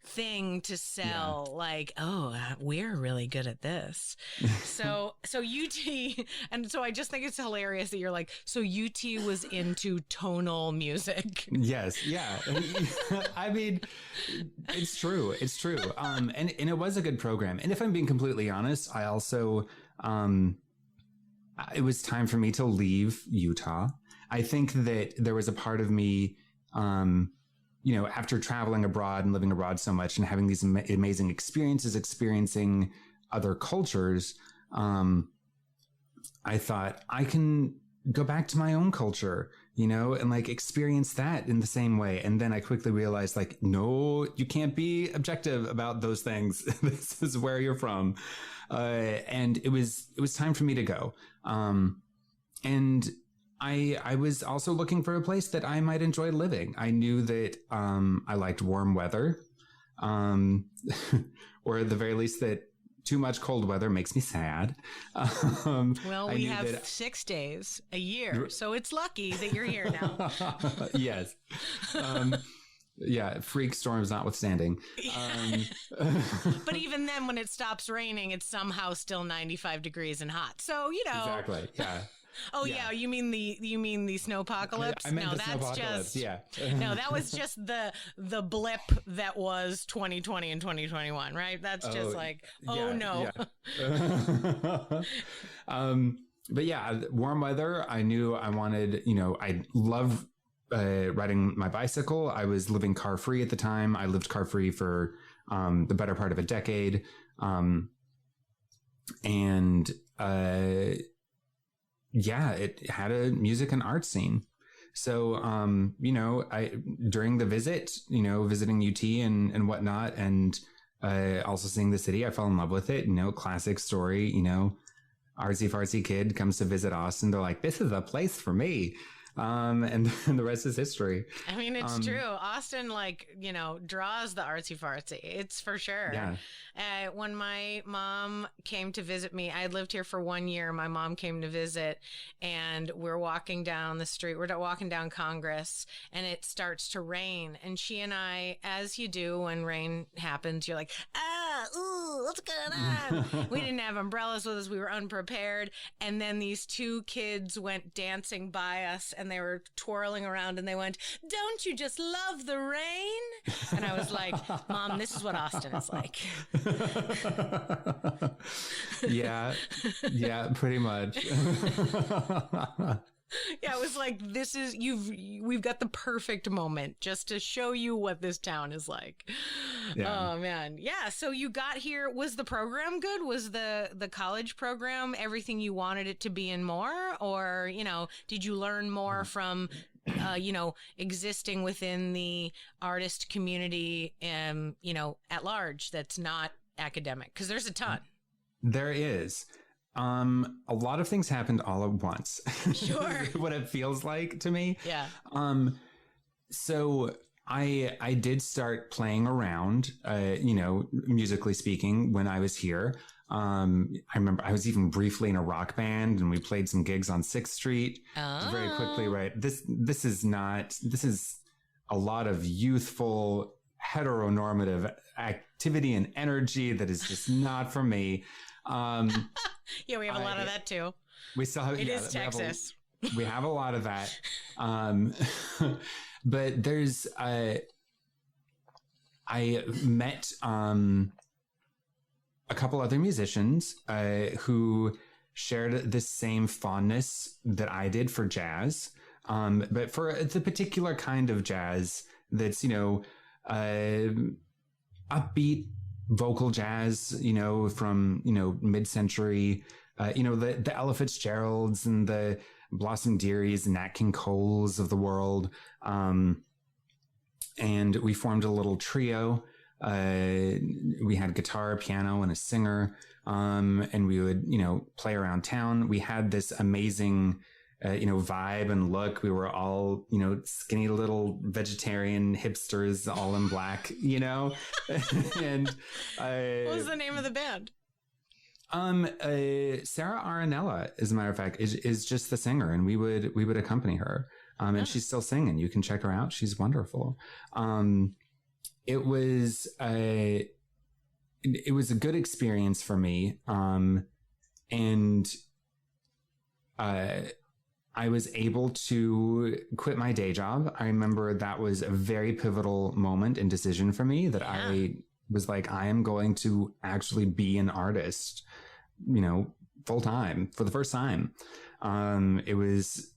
thing to sell. Yeah. We're really good at this. So UT, and so I just think it's hilarious that you're like, so UT was into tonal music. Yes. Yeah. I mean, it's true. It's true. And it was a good program. And if I'm being completely honest, I also, it was time for me to leave Utah. I think that there was a part of me, after traveling abroad and living abroad so much and having these amazing experiences, experiencing other cultures, I thought I can go back to my own culture, and experience that in the same way. And then I quickly realized no, you can't be objective about those things. This is where you're from. And it was time for me to go. And I was also looking for a place that I might enjoy living. I knew that, I liked warm weather, or at the very least that too much cold weather makes me sad. Well, we have 6 days a year, so it's lucky that you're here now. Yes. Yeah, freak storms notwithstanding. But even then, when it stops raining, it's somehow still 95 degrees and hot. So, Exactly, yeah. Oh yeah. You mean the snowpocalypse? I meant the snowpocalypse. Yeah. No, that was just the blip that was 2020 and 2021, right? That's just no. Yeah. But yeah, warm weather. I knew I wanted. I love riding my bicycle. I was living car free at the time. I lived car free for the better part of a decade. It had a music and art scene. So, during the visit, visiting UT and whatnot, and also seeing the city, I fell in love with it. Classic story, artsy fartsy kid comes to visit Austin. They're like, this is a place for me. And the rest is history. I mean, it's true. Austin, draws the artsy fartsy. It's for sure. Yeah. When my mom came to visit me, I had lived here for 1 year. My mom came to visit, and we're walking down the street. We're walking down Congress, and it starts to rain. And she and I, as you do when rain happens, you're like, what's going on? We didn't have umbrellas with us. We were unprepared. And then these two kids went dancing by us, and they were twirling around, and they went, "Don't you just love the rain?" And I was like, Mom, this is what Austin is like. Yeah, pretty much. Yeah, it was like, we've got the perfect moment just to show you what this town is like. Yeah. Oh man. Yeah. So you got here. Was the program good? Was the college program everything you wanted it to be and more? Or, did you learn more from, existing within the artist community, at large that's not academic? Because there's a ton. There is. A lot of things happened all at once. Sure. What it feels like to me. Yeah. So I did start playing around, musically speaking, when I was here. I remember I was even briefly in a rock band, and we played some gigs on 6th Street. Very quickly, right? This is a lot of youthful, heteronormative activity and energy that is just not for me. Yeah, we have a lot of that too. We still have. It is Texas. We have a lot of that. But there's, I met a couple other musicians who shared the same fondness that I did for jazz, but for the particular kind of jazz that's, upbeat vocal jazz, from, mid-century, the Ella Fitzgeralds and the Blossom Dearies and Nat King Coles of the world. And we formed a little trio. We had guitar, piano, and a singer. And we would, play around town. We had this amazing, vibe and look. We were all, skinny little vegetarian hipsters, all in black, and what was the name of the band? Sarah Aranella, as a matter of fact, is just the singer, and we would accompany her. And she's still singing. You can check her out. She's wonderful. It was a good experience for me. And I was able to quit my day job. I remember that was a very pivotal moment and decision for me, that I was like, I am going to actually be an artist, full time for the first time. It was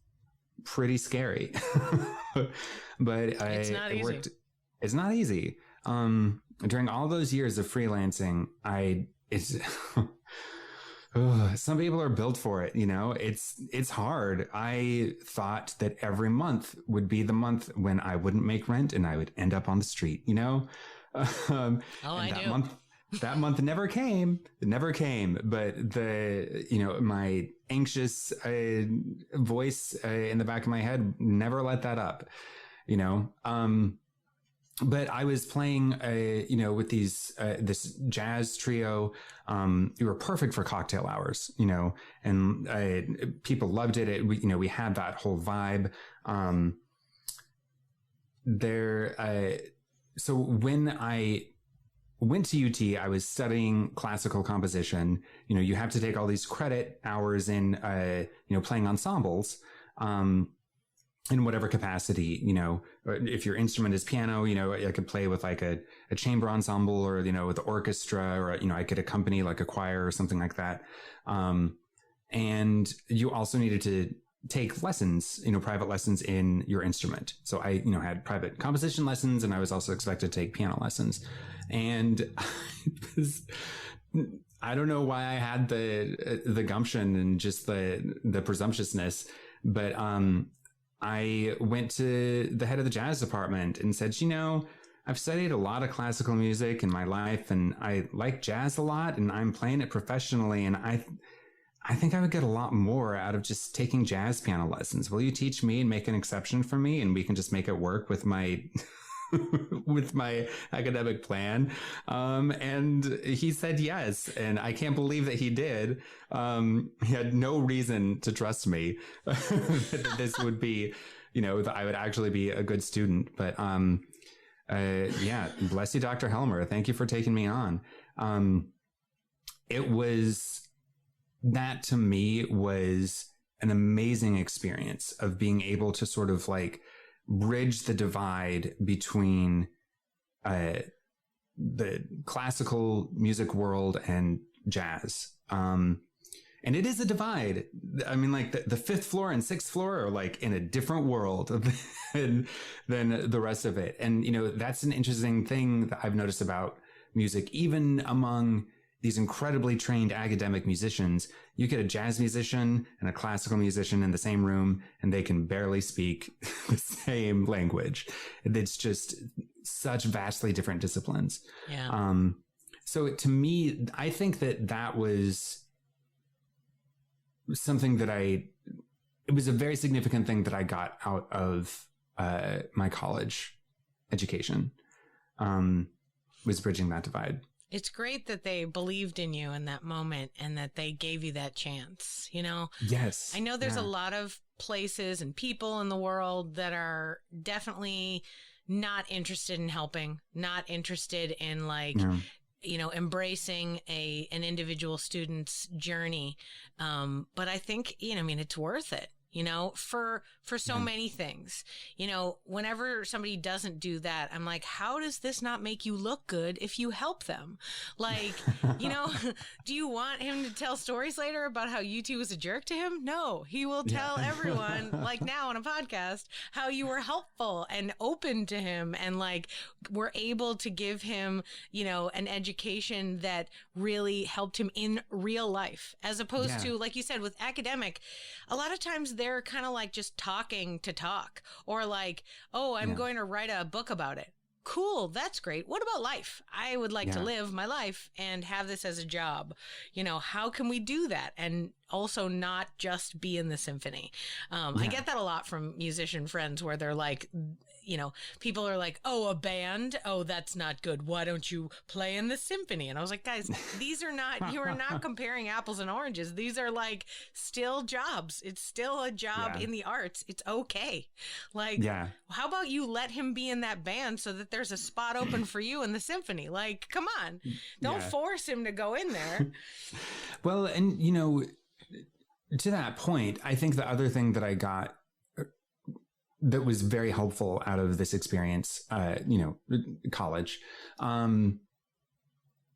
pretty scary, but it's not easy. Worked. It's not easy. During all those years of freelancing, some people are built for it, it's hard. I thought that every month would be the month when I wouldn't make rent and I would end up on the street, That month never came. It never came. But my anxious voice in the back of my head never let that up, But I was playing, with this jazz trio. We were perfect for cocktail hours, and people loved it. We had that whole vibe. So when I went to UT, I was studying classical composition. You have to take all these credit hours in, playing ensembles. In whatever capacity, if your instrument is piano, I could play with like a chamber ensemble, or, with the orchestra, or, I could accompany like a choir or something like that. And you also needed to take lessons, private lessons in your instrument. So I, had private composition lessons, and I was also expected to take piano lessons. And I don't know why I had the gumption and just the presumptuousness, but I went to the head of the jazz department and said, I've studied a lot of classical music in my life, and I like jazz a lot, and I'm playing it professionally, and I think I would get a lot more out of just taking jazz piano lessons. Will you teach me and make an exception for me, and we can just make it work with my with my academic plan? And he said yes, and I can't believe that he did. He had no reason to trust me that this would be, that I would actually be a good student. But yeah, bless you, Dr. Helmer. Thank you for taking me on. That to me was an amazing experience of being able to sort of like bridge the divide between the classical music world and jazz. And it is a divide. I mean, like the fifth floor and sixth floor are like in a different world than the rest of it. And, that's an interesting thing that I've noticed about music, even among these incredibly trained academic musicians. You get a jazz musician and a classical musician in the same room, and they can barely speak the same language. It's just such vastly different disciplines. Yeah. So to me, I think that was something that it was a very significant thing that I got out of my college education, was bridging that divide. It's great that they believed in you in that moment and that they gave you that chance, Yes. I know there's a lot of places and people in the world that are definitely not interested in helping, not interested in embracing an individual student's journey. But I think, it's worth it. For so many things, whenever somebody doesn't do that, I'm like, how does this not make you look good if you help them? Like, do you want him to tell stories later about how UT was a jerk to him? No, he will tell everyone, like now on a podcast, how you were helpful and open to him, and like were able to give him, an education that really helped him in real life, as opposed to, like you said, with academic, a lot of times they're kind of like just talking to talk, or like, oh, I'm going to write a book about it. Cool. That's great. What about life? I would like to live my life and have this as a job. How can we do that? And also not just be in the symphony. I get that a lot from musician friends where they're like, people are like, oh, a band. Oh, that's not good. Why don't you play in the symphony? And I was like, guys, you are not comparing apples and oranges. These are like still jobs. It's still a job in the arts. It's okay. Like, how about you let him be in that band so that there's a spot open for you in the symphony? Like, come on, don't force him to go in there. Well, and to that point, I think the other thing that I got that was very helpful out of this experience, college, the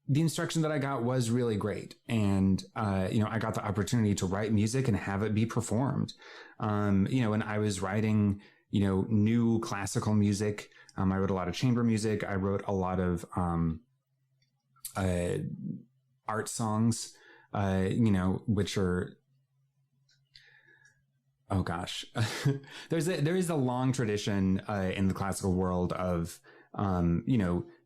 instruction that I got was really great. And, I got the opportunity to write music and have it be performed. And I was writing, new classical music. I wrote a lot of chamber music. I wrote a lot of, art songs, which are, oh gosh, there is a long tradition in the classical world of,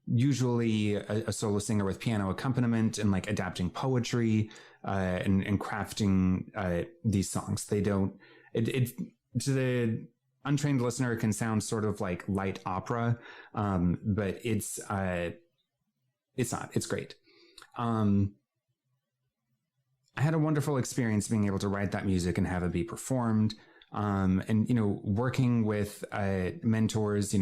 usually a solo singer with piano accompaniment and like adapting poetry and crafting these songs. They don't. It to the untrained listener, it can sound sort of like light opera, but it's not. It's great. I had a wonderful experience being able to write that music and have it be performed. And, working with mentors,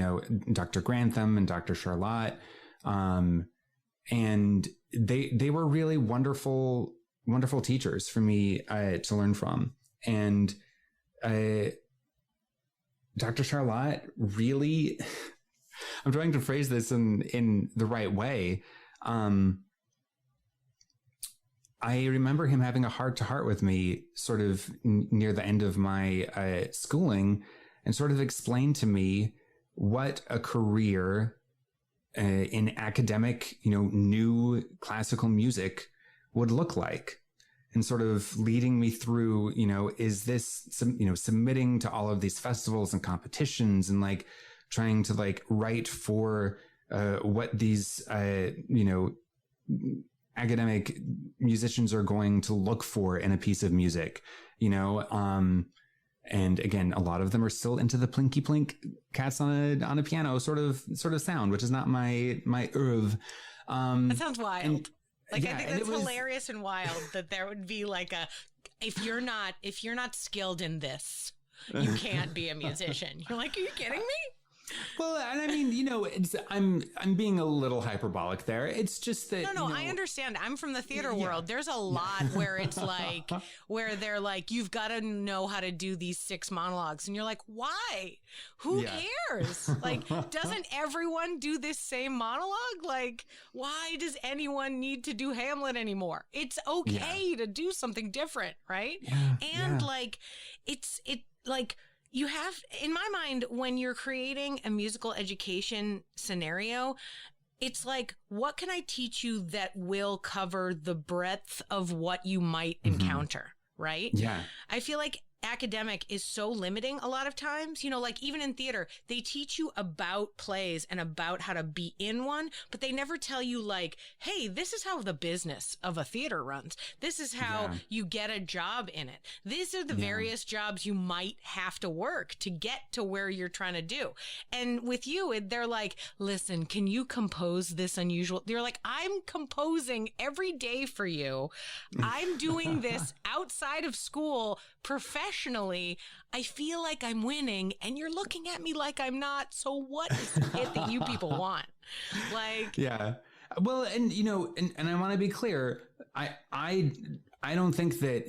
Dr. Grantham and Dr. Charlotte. And they were really wonderful, wonderful teachers for me to learn from. And Dr. Charlotte really, I'm trying to phrase this in the right way. I remember him having a heart to heart with me sort of near the end of my schooling, and sort of explained to me what a career in academic, new classical music would look like, and sort of leading me through, is this submitting to all of these festivals and competitions, and like trying to like write for what these, academic musicians are going to look for in a piece of music, and again, a lot of them are still into the plinky plink cats on a piano sort of sound, which is not my oeuvre. That sounds wild. And, I think that's hilarious and wild that there would be like if you're not skilled in this, you can't be a musician. You're like, are you kidding me? Well, and I mean, I'm being a little hyperbolic there. It's just that No, I understand. I'm from the theater world. There's a lot where it's like where they're like, you've got to know how to do these 6 monologues, and you're like, why? Who cares? Like, doesn't everyone do this same monologue? Like, why does anyone need to do Hamlet anymore? It's okay to do something different, right? Yeah, and like, you have, in my mind, when you're creating a musical education scenario, it's like, what can I teach you that will cover the breadth of what you might encounter, right? Yeah. I feel like academic is so limiting a lot of times, like even in theater, they teach you about plays and about how to be in one, but they never tell you like, hey, this is how the business of a theater runs. This is how you get a job in it. These are the various jobs you might have to work to get to where you're trying to do. And with you, they're like, listen, can you compose this unusual? You're like, I'm composing every day for you. I'm doing this outside of school professionally. I feel like I'm winning, and you're looking at me like I'm not. So what is it that you people want? Like, yeah. Well, and and I want to be clear. I don't think that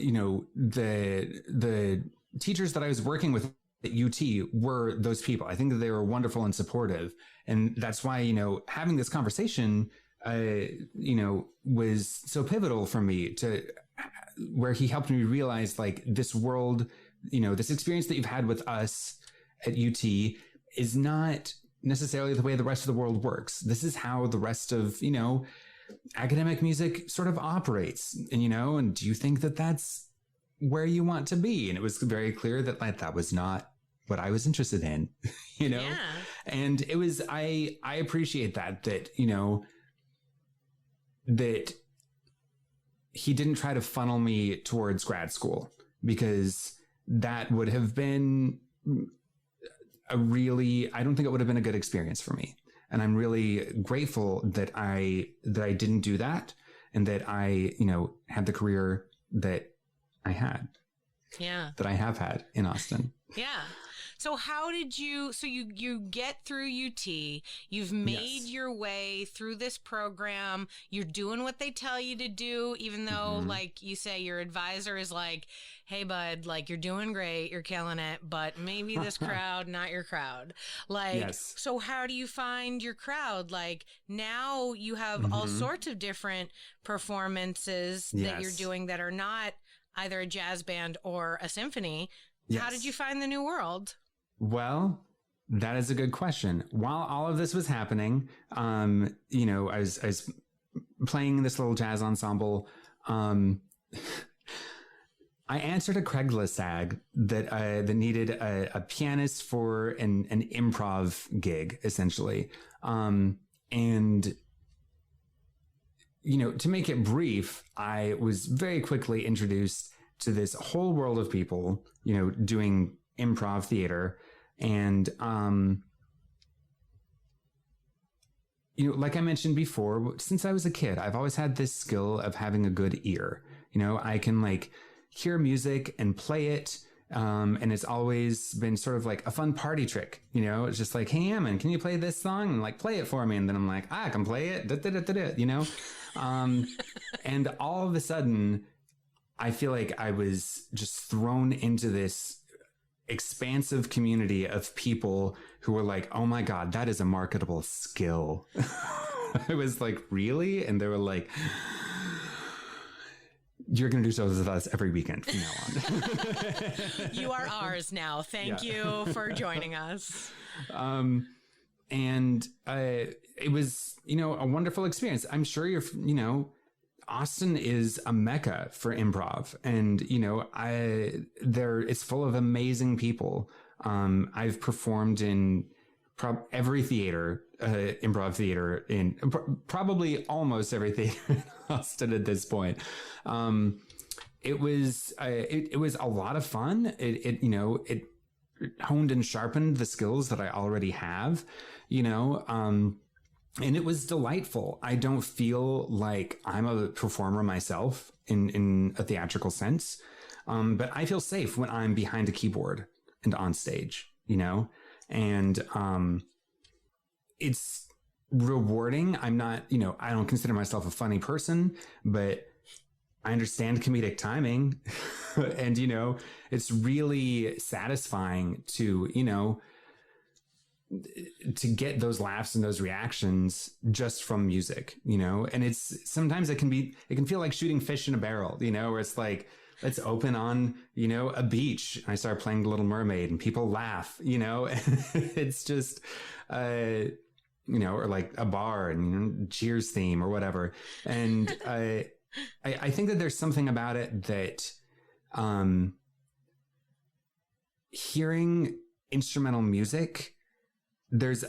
the teachers that I was working with at UT were those people. I think that they were wonderful and supportive, and that's why having this conversation was so pivotal for me, to where he helped me realize like this world, this experience that you've had with us at UT is not necessarily the way the rest of the world works. This is how the rest of, academic music sort of operates, and do you think that that's where you want to be? And it was very clear that like, that was not what I was interested in, and it was, I appreciate that, that he didn't try to funnel me towards grad school, because that would have been I don't think it would have been a good experience for me. And I'm really grateful that I didn't do that, and that I, had the career that I had. Yeah. That I have had in Austin. Yeah. So how did you get through UT, you've made your way through this program, you're doing what they tell you to do, even though like you say, your advisor is like, hey bud, like you're doing great, you're killing it, but maybe this crowd, not your crowd. Like, so how do you find your crowd? Like now you have all sorts of different performances that you're doing that are not either a jazz band or a symphony. How did you find the new world? Well, that is a good question. While all of this was happening, I was playing this little jazz ensemble. I answered a Craigslist ad that needed a pianist for an improv gig, essentially. And to make it brief, I was very quickly introduced to this whole world of people, doing improv theater. And, like I mentioned before, since I was a kid, I've always had this skill of having a good ear. I can like hear music and play it. And it's always been sort of like a fun party trick. It's just like, hey, Ammon, can you play this song? And like, play it for me. And then I'm like, I can play it. And all of a sudden, I feel like I was just thrown into this expansive community of people who were like, oh my God, that is a marketable skill. I was like, really? And they were like, you're going to do shows with us every weekend from now on. You are ours now. Thank you for joining us. And it was, a wonderful experience. I'm sure Austin is a mecca for improv, and it's full of amazing people. I've performed in every theater, improv theater in probably almost every theater in Austin at this point. It was a lot of fun. It honed and sharpened the skills that I already have, and it was delightful. I don't feel like I'm a performer myself in a theatrical sense. But I feel safe when I'm behind a keyboard and on stage, and it's rewarding. I'm not, I don't consider myself a funny person, but I understand comedic timing and, it's really satisfying to, to get those laughs and those reactions just from music, and sometimes it can feel like shooting fish in a barrel, where it's like, let's open on, a beach. I start playing The Little Mermaid and people laugh, it's just, or like a bar and Cheers theme or whatever. And I think that there's something about it that hearing instrumental music, there's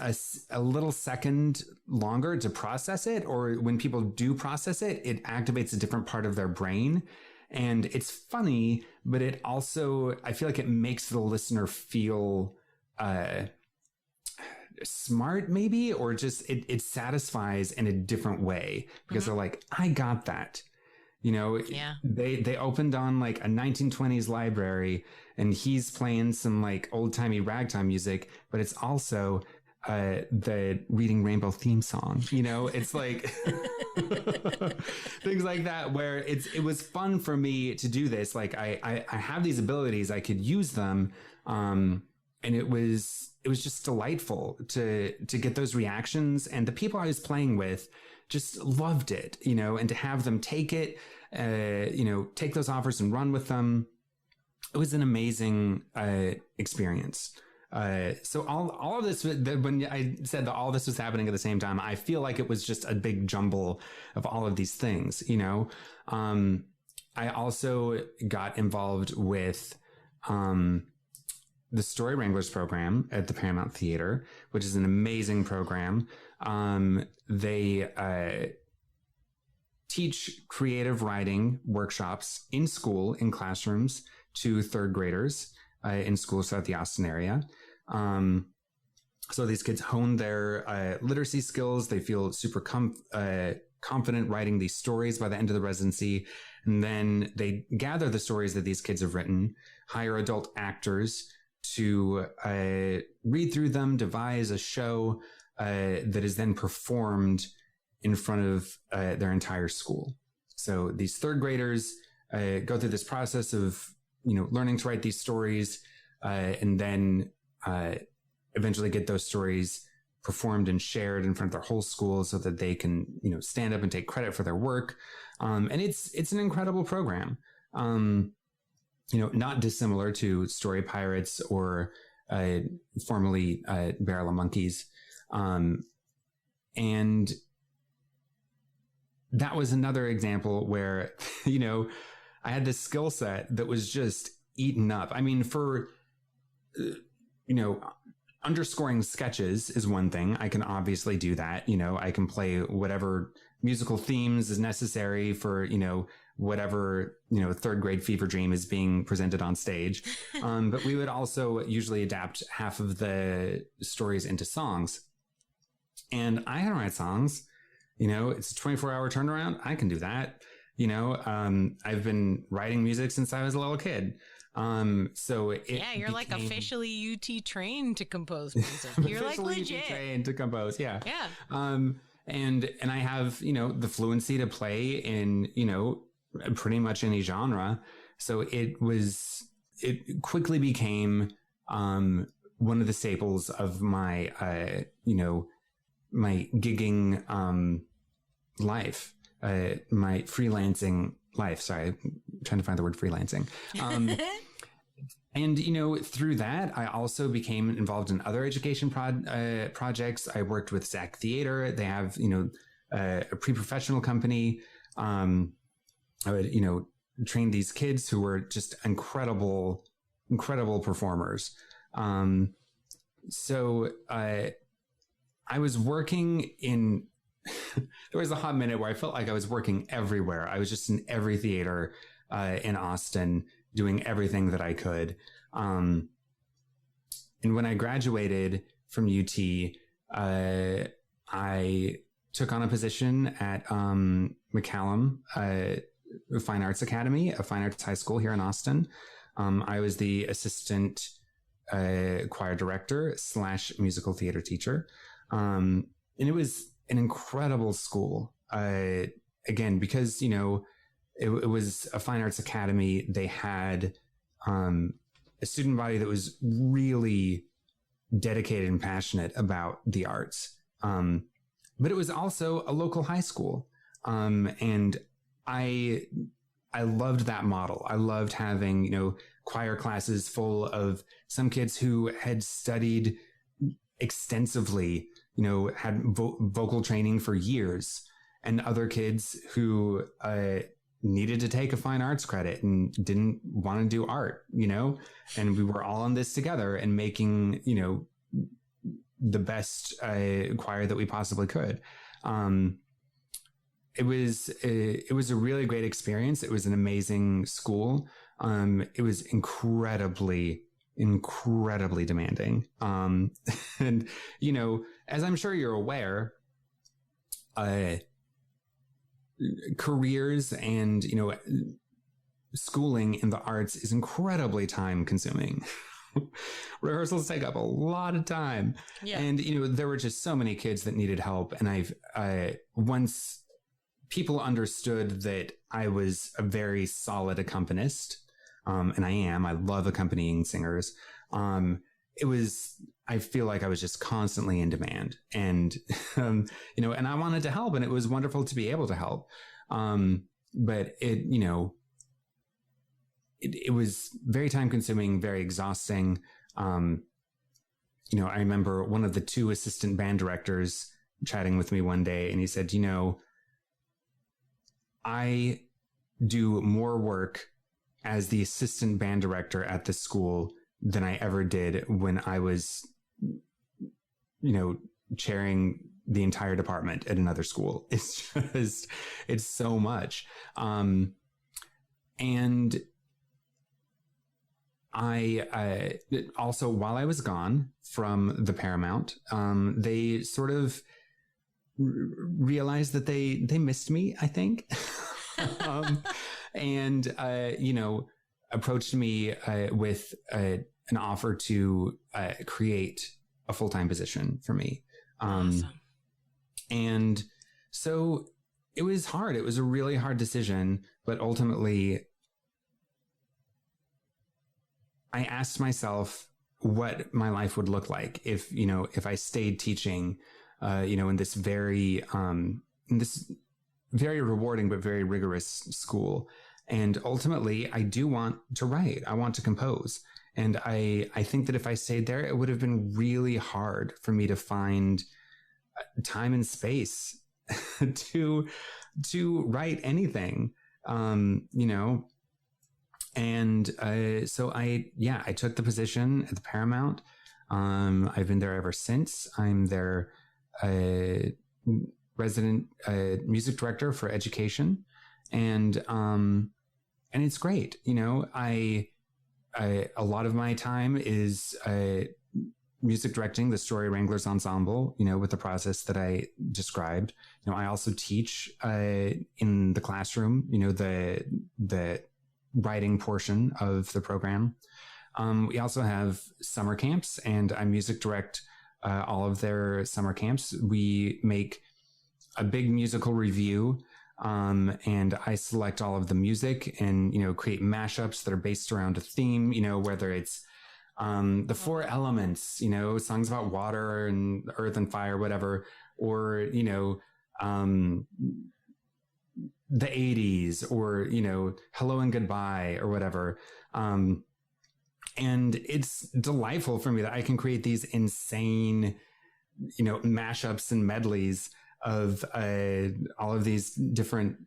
a little second longer to process it, or when people do process it, it activates a different part of their brain. And it's funny, but it also, I feel like it makes the listener feel smart maybe, or just it satisfies in a different way because they're like, I got that. They opened on like a 1920s library and he's playing some like old timey ragtime music, but it's also the Reading Rainbow theme song, it's like things like that, where it was fun for me to do this. Like I have these abilities, I could use them. And it was just delightful to get those reactions, and the people I was playing with just loved it, and to have them take it, take those offers and run with them. It was an amazing experience. So all of this, when I said that all this was happening at the same time, I feel like it was just a big jumble of all of these things, I also got involved with, the Story Wranglers program at the Paramount Theatre, which is an amazing program. They, teach creative writing workshops in school, in classrooms, to third graders, in schools throughout the Austin area. So these kids hone their literacy skills. They feel super confident writing these stories by the end of the residency. And then they gather the stories that these kids have written, hire adult actors to read through them, devise a show that is then performed in front of their entire school. So these third graders go through this process of, learning to write these stories, and then eventually get those stories performed and shared in front of their whole school so that they can, stand up and take credit for their work. And it's an incredible program. Not dissimilar to Story Pirates or formerly Barrel of Monkeys. And that was another example where, I had this skill set that was just eaten up. I mean, for, underscoring sketches is one thing. I can obviously do that. I can play whatever musical themes is necessary for, whatever, third grade fever dream is being presented on stage. But we would also usually adapt half of the stories into songs. And I can write songs, it's a 24-hour turnaround. I can do that. I've been writing music since I was a little kid. So you're like officially UT trained to compose music. You're like legit UT trained to compose. Yeah. Yeah. And I have, the fluency to play in, pretty much any genre. So it quickly became, one of the staples of my, my gigging, life, my freelancing life. Sorry, I'm trying to find the word freelancing. And, through that, I also became involved in other education projects. I worked with Zach Theatre. They have, a pre-professional company. I would, train these kids who were just incredible performers. So I was working in, there was a hot minute where I felt like I was working everywhere. I was just in every theater in Austin, doing everything that I could. And when I graduated from UT, I took on a position at McCallum Fine Arts Academy, a fine arts high school here in Austin. I was the assistant choir director / musical theater teacher. And it was an incredible school. Again, because, it was a fine arts academy. They had a student body that was really dedicated and passionate about the arts. But it was also a local high school. And I loved that model. I loved having, choir classes full of some kids who had studied extensively, had vocal training for years, and other kids who needed to take a fine arts credit and didn't want to do art, and we were all in this together and making, the best choir that we possibly could. It was a really great experience. It was an amazing school. It was incredibly demanding. And, as I'm sure you're aware, careers and, schooling in the arts is incredibly time consuming. Rehearsals take up a lot of time. Yeah. And, there were just so many kids that needed help. And once people understood that I was a very solid accompanist, and I love accompanying singers. I feel like I was just constantly in demand, and, and I wanted to help, and it was wonderful to be able to help. But it was very time consuming, very exhausting. I remember one of the two assistant band directors chatting with me one day, and he said, I do more work as the assistant band director at the school than I ever did when I was, chairing the entire department at another school. It's so much. And I also, while I was gone from the Paramount, they sort of realized that they missed me, I think. And, approached me with an offer to create a full-time position for me. Awesome. And so it was hard. It was a really hard decision, but ultimately I asked myself what my life would look like if I stayed teaching, in this very rewarding but very rigorous school. And ultimately, I do want to write. I want to compose. And I think that if I stayed there, it would have been really hard for me to find time and space to write anything, And so I took the position at the Paramount. I've been there ever since. I'm their resident music director for education, and it's great. A lot of my time is music directing the Story Wranglers ensemble, with the process that I described. I also teach in the classroom, the writing portion of the program. We also have summer camps, and I music direct all of their summer camps. We make a big musical review, and I select all of the music and, create mashups that are based around a theme, whether it's the four elements, songs about water and earth and fire, whatever, or, the 80s or, Hello and Goodbye or whatever. And it's delightful for me that I can create these insane, mashups and medleys of all of these different,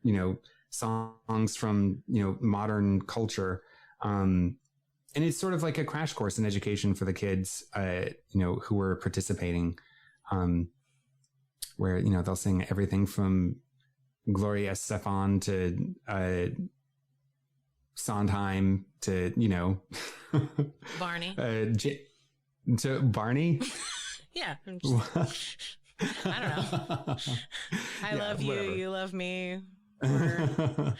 songs from, modern culture. And it's sort of like a crash course in education for the kids, who are participating, where, they'll sing everything from Gloria Estefan to Sondheim to, Barney. To Barney? Yeah. I don't know. I love you. Whatever. You love me. Or,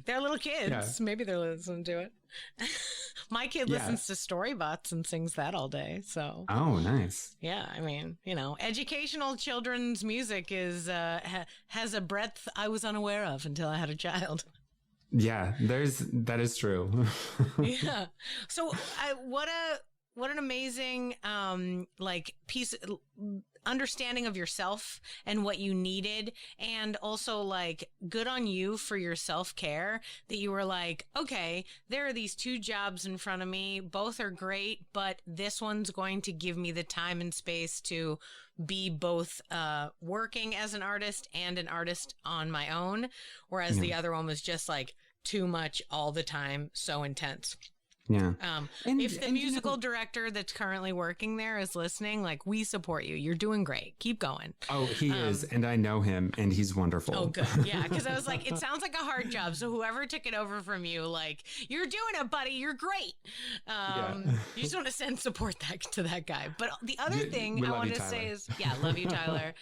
they're little kids. Yeah. Maybe they're listening to it. My kid listens to Storybots and sings that all day. So. Oh, nice. Yeah. I mean, educational children's music is, has a breadth I was unaware of until I had a child. Yeah, that is true. Yeah. So what an amazing, piece, understanding of yourself and what you needed. And also good on you for your self-care that you were like, okay, there are these two jobs in front of me. Both are great, but this one's going to give me the time and space to be both working as an artist and an artist on my own. Whereas the other one was just too much all the time. So intense. Yeah. If the musical director that's currently working there is listening, we support you. You're doing great. Keep going. Oh, he is. And I know him and he's wonderful. Oh, good. Yeah. Because I was like, it sounds like a hard job. So whoever took it over from you, you're doing it, buddy. You're great. You just want to send support to that guy. But the other thing I wanted to say is, love you, Tyler.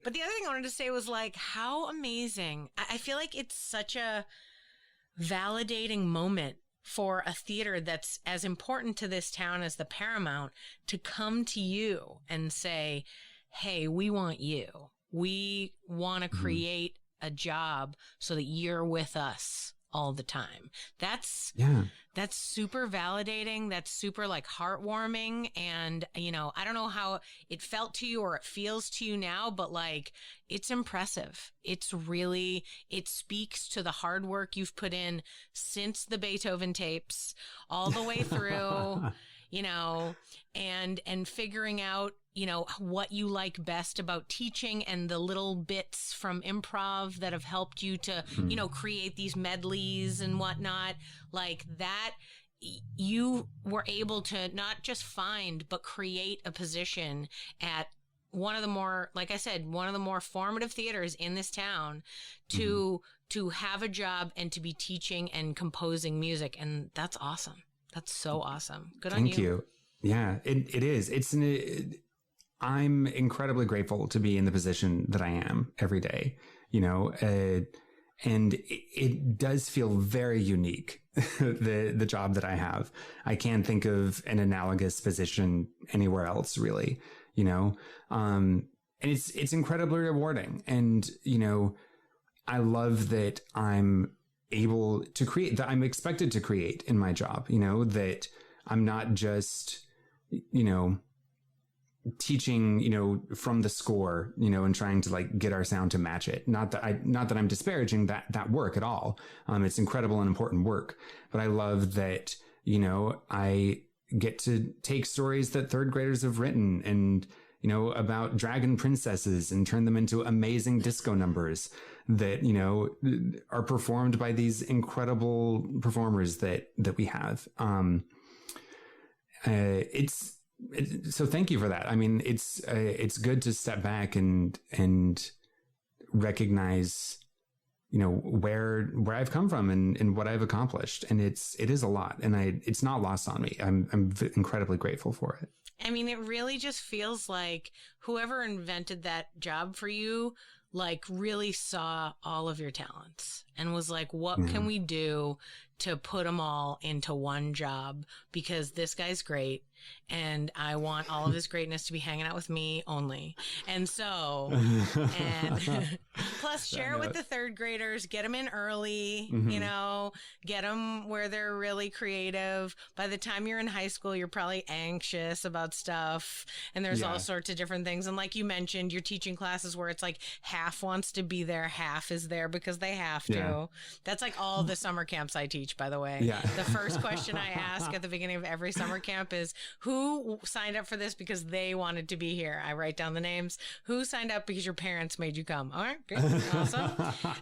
But the other thing I wanted to say was how amazing. I feel like it's such a validating moment for a theater that's as important to this town as the Paramount to come to you and say, hey, we want you. We want to create a job so that you're with us all the time. That's super validating. That's super heartwarming. And, I don't know how it felt to you or it feels to you now, but it's impressive. It speaks to the hard work you've put in since the Beethoven tapes all the way through, and figuring out, what you like best about teaching and the little bits from improv that have helped you to, create these medleys and whatnot that. You were able to not just find, but create a position at one of the more, like I said, one of the more formative theaters in this town to have a job and to be teaching and composing music. And that's awesome. That's so awesome. Good on you. Thank you. Yeah, it is. I'm incredibly grateful to be in the position that I am every day, and it does feel very unique, the job that I have. I can't think of an analogous position anywhere else, really, and it's incredibly rewarding. And, I love that I'm able to create, that I'm expected to create in my job, that I'm not just, teaching, from the score, and trying to get our sound to match it. Not that I'm disparaging that work at all. It's incredible and important work, but I love that, I get to take stories that third graders have written and, about dragon princesses and turn them into amazing disco numbers that, are performed by these incredible performers that we have. So thank you for that. I mean, it's good to step back and recognize, where I've come from and what I've accomplished. And it is a lot, and it's not lost on me. I'm incredibly grateful for it. I mean, it really just feels like whoever invented that job for you, really saw all of your talents and was like, what can we do to put them all into one job? Because this guy's great and I want all of his greatness to be hanging out with me only. And so, Plus, share it with the third graders. Get them in early, get them where they're really creative. By the time you're in high school, you're probably anxious about stuff. And there's all sorts of different things. And like you mentioned, you're teaching classes where it's like half wants to be there, half is there because they have to. Yeah. That's like all the summer camps I teach, by the way. Yeah. The first question I ask at the beginning of every summer camp is, who signed up for this because they wanted to be here? I write down the names. Who signed up because your parents made you come? All right, great, awesome.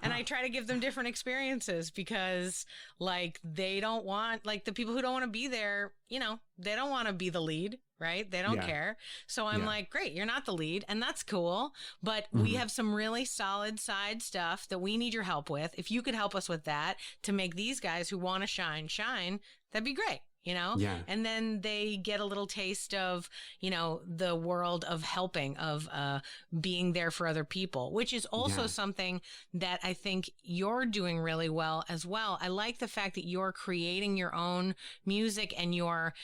And I try to give them different experiences because, like, they don't want, like, the people who don't want to be there, they don't want to be the lead, right? They don't care. So I'm like, great, you're not the lead, and that's cool. But we have some really solid side stuff that we need your help with. If you could help us with that to make these guys who want to shine, that'd be great. And then they get a little taste of, the world of helping, of being there for other people, which is also something that I think you're doing really well as well. I like the fact that you're creating your own music and you're,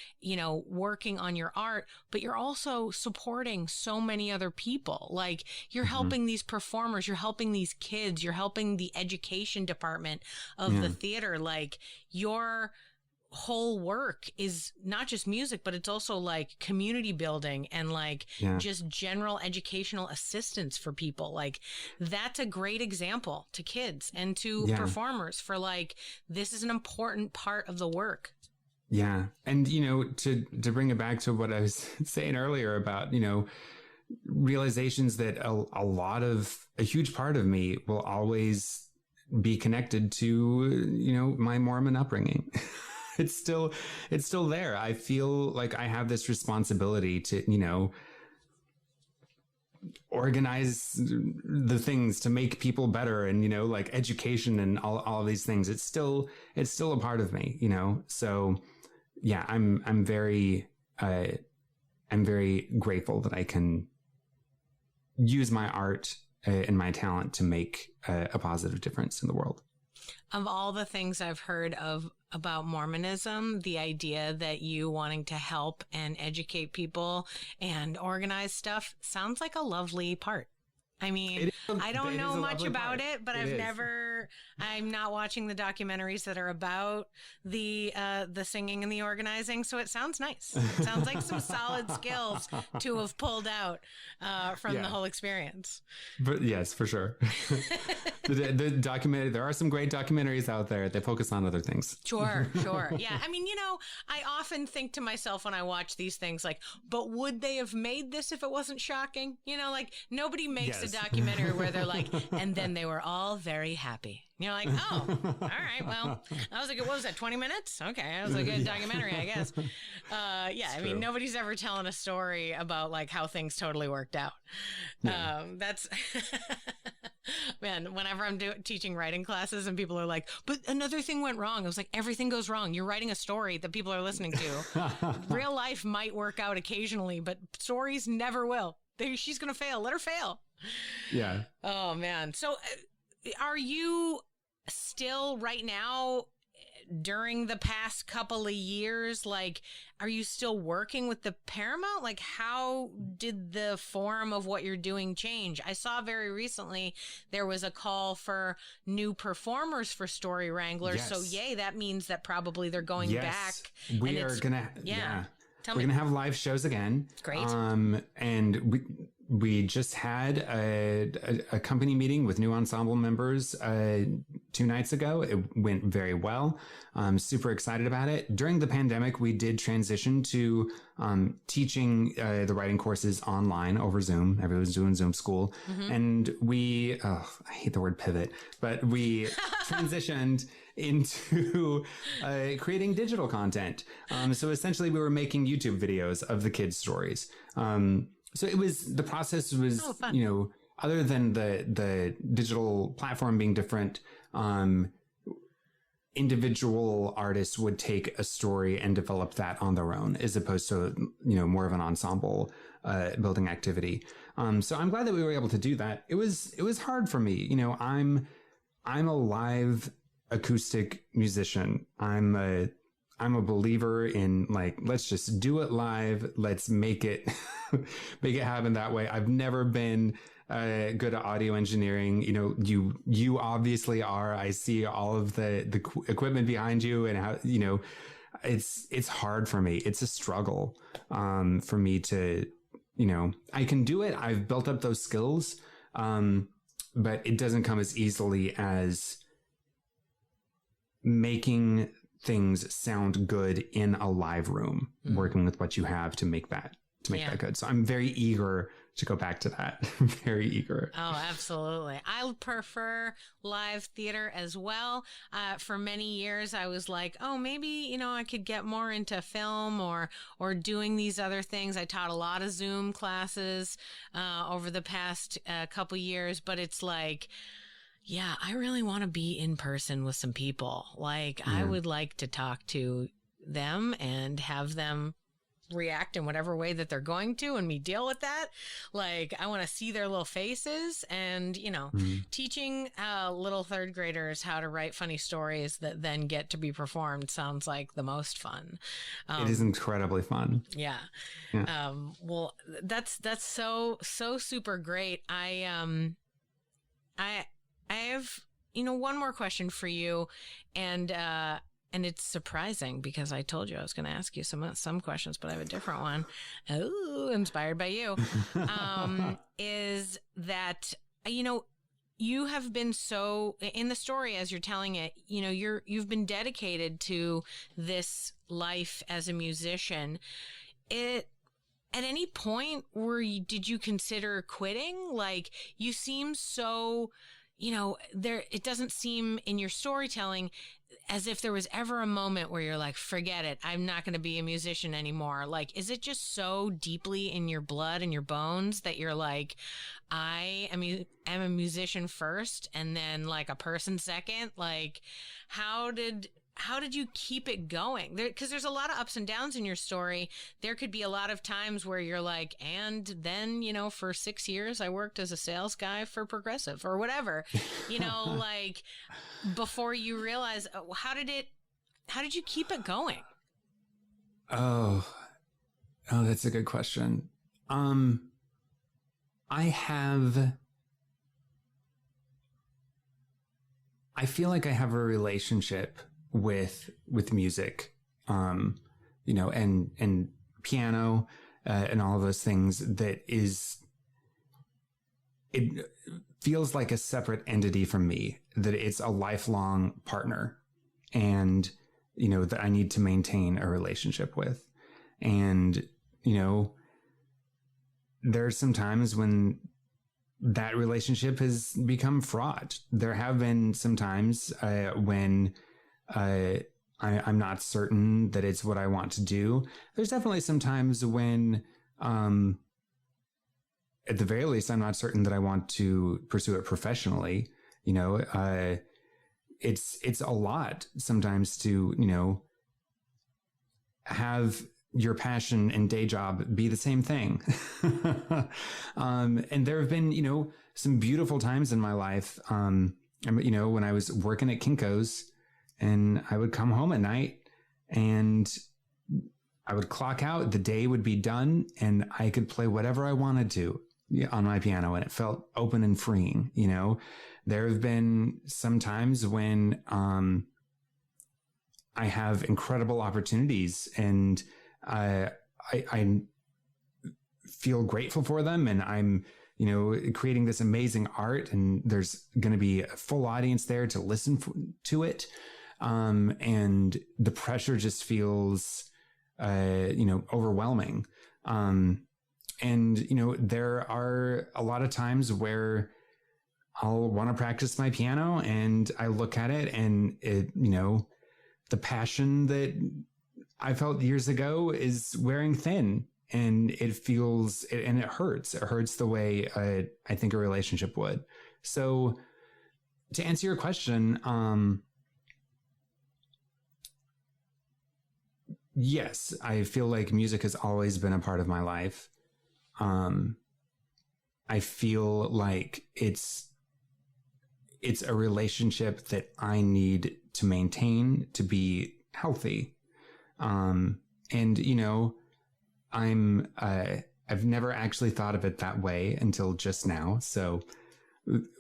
working on your art, but you're also supporting so many other people. Like, you're helping these performers, you're helping these kids, you're helping the education department of the theater. Like, your whole work is not just music, but it's also like community building and like just general educational assistance for people. Like, that's a great example to kids and to performers for like, this is an important part of the work. Yeah. And, to bring it back to what I was saying earlier about, realizations that a huge part of me will always be connected to, my Mormon upbringing. It's still there. I feel like I have this responsibility to, organize the things to make people better and, like education and all of these things. It's still a part of me, So yeah, I'm very grateful that I can use my art and my talent to make a positive difference in the world. Of all the things I've heard about Mormonism, the idea that you wanting to help and educate people and organize stuff sounds like a lovely part. I mean, I don't know much about it, but I'm not watching the documentaries that are about the singing and the organizing. So it sounds nice. It sounds like some solid skills to have pulled out from the whole experience. But yes, for sure. The documentary, there are some great documentaries out there. They focus on other things. Sure. Yeah. I mean, I often think to myself when I watch these things, like, but would they have made this if it wasn't shocking? Like, nobody makes a documentary where they're like, and then they were all very happy. You're like, oh, all right, well, that was what was that, 20 minutes? Okay, that was a good documentary, I guess. I mean, nobody's ever telling a story about like how things totally worked out. That's man, whenever I'm teaching writing classes and people are like, but another thing went wrong. I was like, everything goes wrong. You're writing a story that people are listening to. Real life might work out occasionally, but stories never will. She's going to fail. Let her fail. Yeah. Oh, man. So are you still right now, during the past couple of years, like, are you still working with the Paramount? Like, how did the form of what you're doing change? I saw very recently there was a call for new performers for Story Wranglers. Yes. So, yay, that means that probably they're going back. We are going to, we're going to have live shows again. Great. And we just had a company meeting with new ensemble members 2 nights ago. It went very well. I'm super excited about it. During the pandemic, we did transition to teaching the writing courses online over Zoom. Everyone's doing Zoom school. Mm-hmm. And I hate the word pivot, but we transitioned into creating digital content. So essentially, we were making YouTube videos of the kids' stories. So the process was, other than the digital platform being different, individual artists would take a story and develop that on their own, as opposed to, more of an ensemble building activity. So I'm glad that we were able to do that. It was hard for me. I'm a live acoustic musician. I'm I'm a believer in like, let's just do it live. Let's make it, make it happen that way. I've never been good at audio engineering. You know, you obviously are. I see all of the equipment behind you and how, you know, it's hard for me. It's a struggle for me to, you know, I can do it. I've built up those skills, but it doesn't come as easily as making things sound good in a live room, working with what you have to make that that good. So I'm very eager to go back to that. Very eager. Oh, absolutely. I prefer live theater as well. For many years, I was like, oh, maybe, you know, I could get more into film or doing these other things. I taught a lot of Zoom classes over the past couple years, but it's like, yeah, I really want to be in person with some people. Like, I would like to talk to them and have them react in whatever way that they're going to and me deal with that. Like, I want to see their little faces and, you know, teaching little third graders how to write funny stories that then get to be performed sounds like the most fun. It is incredibly fun. Yeah. Well, that's so super great. I have, you know, one more question for you, and it's surprising because I told you I was going to ask you some questions, but I have a different one. Oh, inspired by you. Is that, you know, you have been so in the story as you're telling it, you know, you've been dedicated to this life as a musician. At any point did you consider quitting? Like, you seem so, you know, it doesn't seem in your storytelling as if there was ever a moment where you're like, forget it, I'm not going to be a musician anymore. Like, is it just so deeply in your blood and your bones that you're like, I am a musician first and then like a person second? Like, how did you keep it going? Because there's a lot of ups and downs in your story. There could be a lot of times where you're like, and then, you know, for 6 years, I worked as a sales guy for Progressive or whatever, you know, like, before you realize, how did you keep it going? Oh, that's a good question. I feel like I have a relationship with music, you know, and piano, and all of those things it feels like a separate entity from me, that it's a lifelong partner and, you know, that I need to maintain a relationship with. And, you know, there's some times when that relationship has become fraught. There have been some times when I'm not certain that it's what I want to do. There's definitely some times when, at the very least, I'm not certain that I want to pursue it professionally. You know, it's a lot sometimes to, you know, have your passion and day job be the same thing. And there have been, you know, some beautiful times in my life. You know, when I was working at Kinko's, and I would come home at night and I would clock out, the day would be done, and I could play whatever I wanted to on my piano, and it felt open and freeing. You know, there have been some times when I have incredible opportunities, and I feel grateful for them, and I'm, you know, creating this amazing art, and there's going to be a full audience there to listen to it. And the pressure just feels, you know, overwhelming. And, you know, there are a lot of times where I'll want to practice my piano and I look at it and it, you know, the passion that I felt years ago is wearing thin, and it feels, and it hurts. It hurts the way I think a relationship would. So to answer your question, yes, I feel like music has always been a part of my life. I feel like it's a relationship that I need to maintain to be healthy. And, you know, I've never actually thought of it that way until just now. So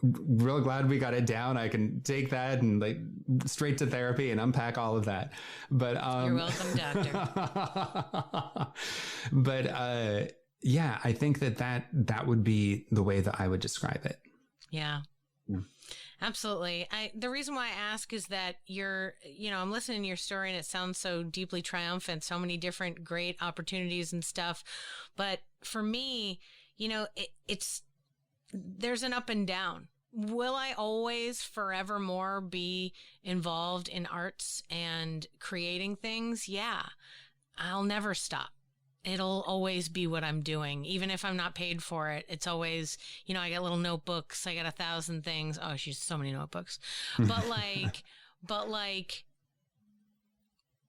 real glad we got it down. I can take that and like straight to therapy and unpack all of that. But, you're welcome, doctor. But, yeah, I think that would be the way that I would describe it. Yeah. Absolutely. The reason why I ask is that I'm listening to your story and it sounds so deeply triumphant, so many different great opportunities and stuff. But for me, you know, there's an up and down. Will I always forevermore be involved in arts and creating things? Yeah, I'll never stop. It'll always be what I'm doing. Even if I'm not paid for it, it's always, you know, I got little notebooks. I got 1,000 things. Oh, she's so many notebooks. But like,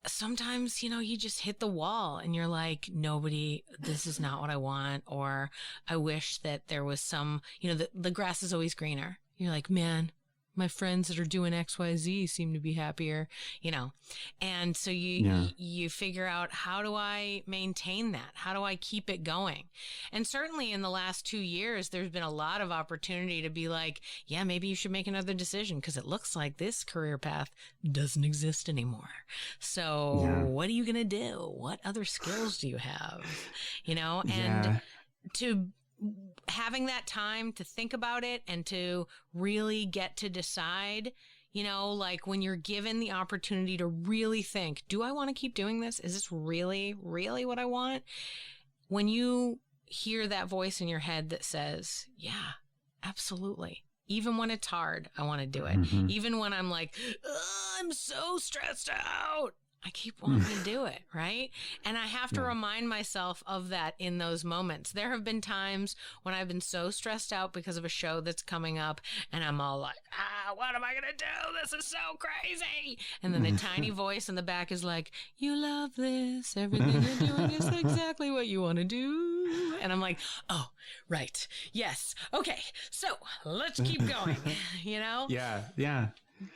sometimes, you know, you just hit the wall and you're like, this is not what I want. Or I wish that there was some, you know, the grass is always greener. You're like, man, my friends that are doing XYZ seem to be happier, you know? And so you figure out, how do I maintain that? How do I keep it going? And certainly in the last 2 years, there's been a lot of opportunity to be like, yeah, maybe you should make another decision because it looks like this career path doesn't exist anymore. So what are you going to do? What other skills do you have? You know, and to having that time to think about it and to really get to decide, you know, like when you're given the opportunity to really think, do I want to keep doing this? Is this really, really what I want? When you hear that voice in your head that says, yeah, absolutely. Even when it's hard, I want to do it. Mm-hmm. Even when I'm like, I'm so stressed out, I keep wanting to do it, right? And I have to remind myself of that in those moments. There have been times when I've been so stressed out because of a show that's coming up, and I'm all like, what am I going to do? This is so crazy. And then the tiny voice in the back is like, you love this. Everything you're doing is exactly what you want to do. And I'm like, oh, right. Yes. Okay. So let's keep going, you know? Yeah,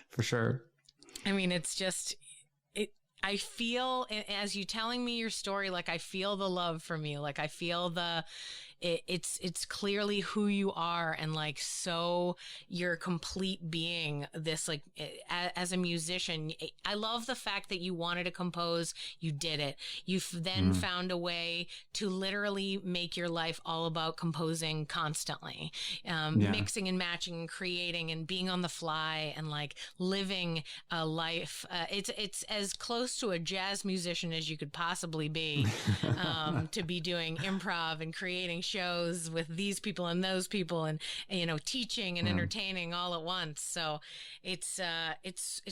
for sure. I mean, it's just... I feel, as you telling me your story, like I feel the love from you. Like I feel it's clearly who you are, and like, so your complete being, this, like, as a musician. I love the fact that you wanted to compose, you did it. You've then found a way to literally make your life all about composing constantly, mixing and matching and creating and being on the fly and like living a life. It's as close to a jazz musician as you could possibly be, to be doing improv and creating shows with these people and those people, and you know, teaching and entertaining all at once. So it's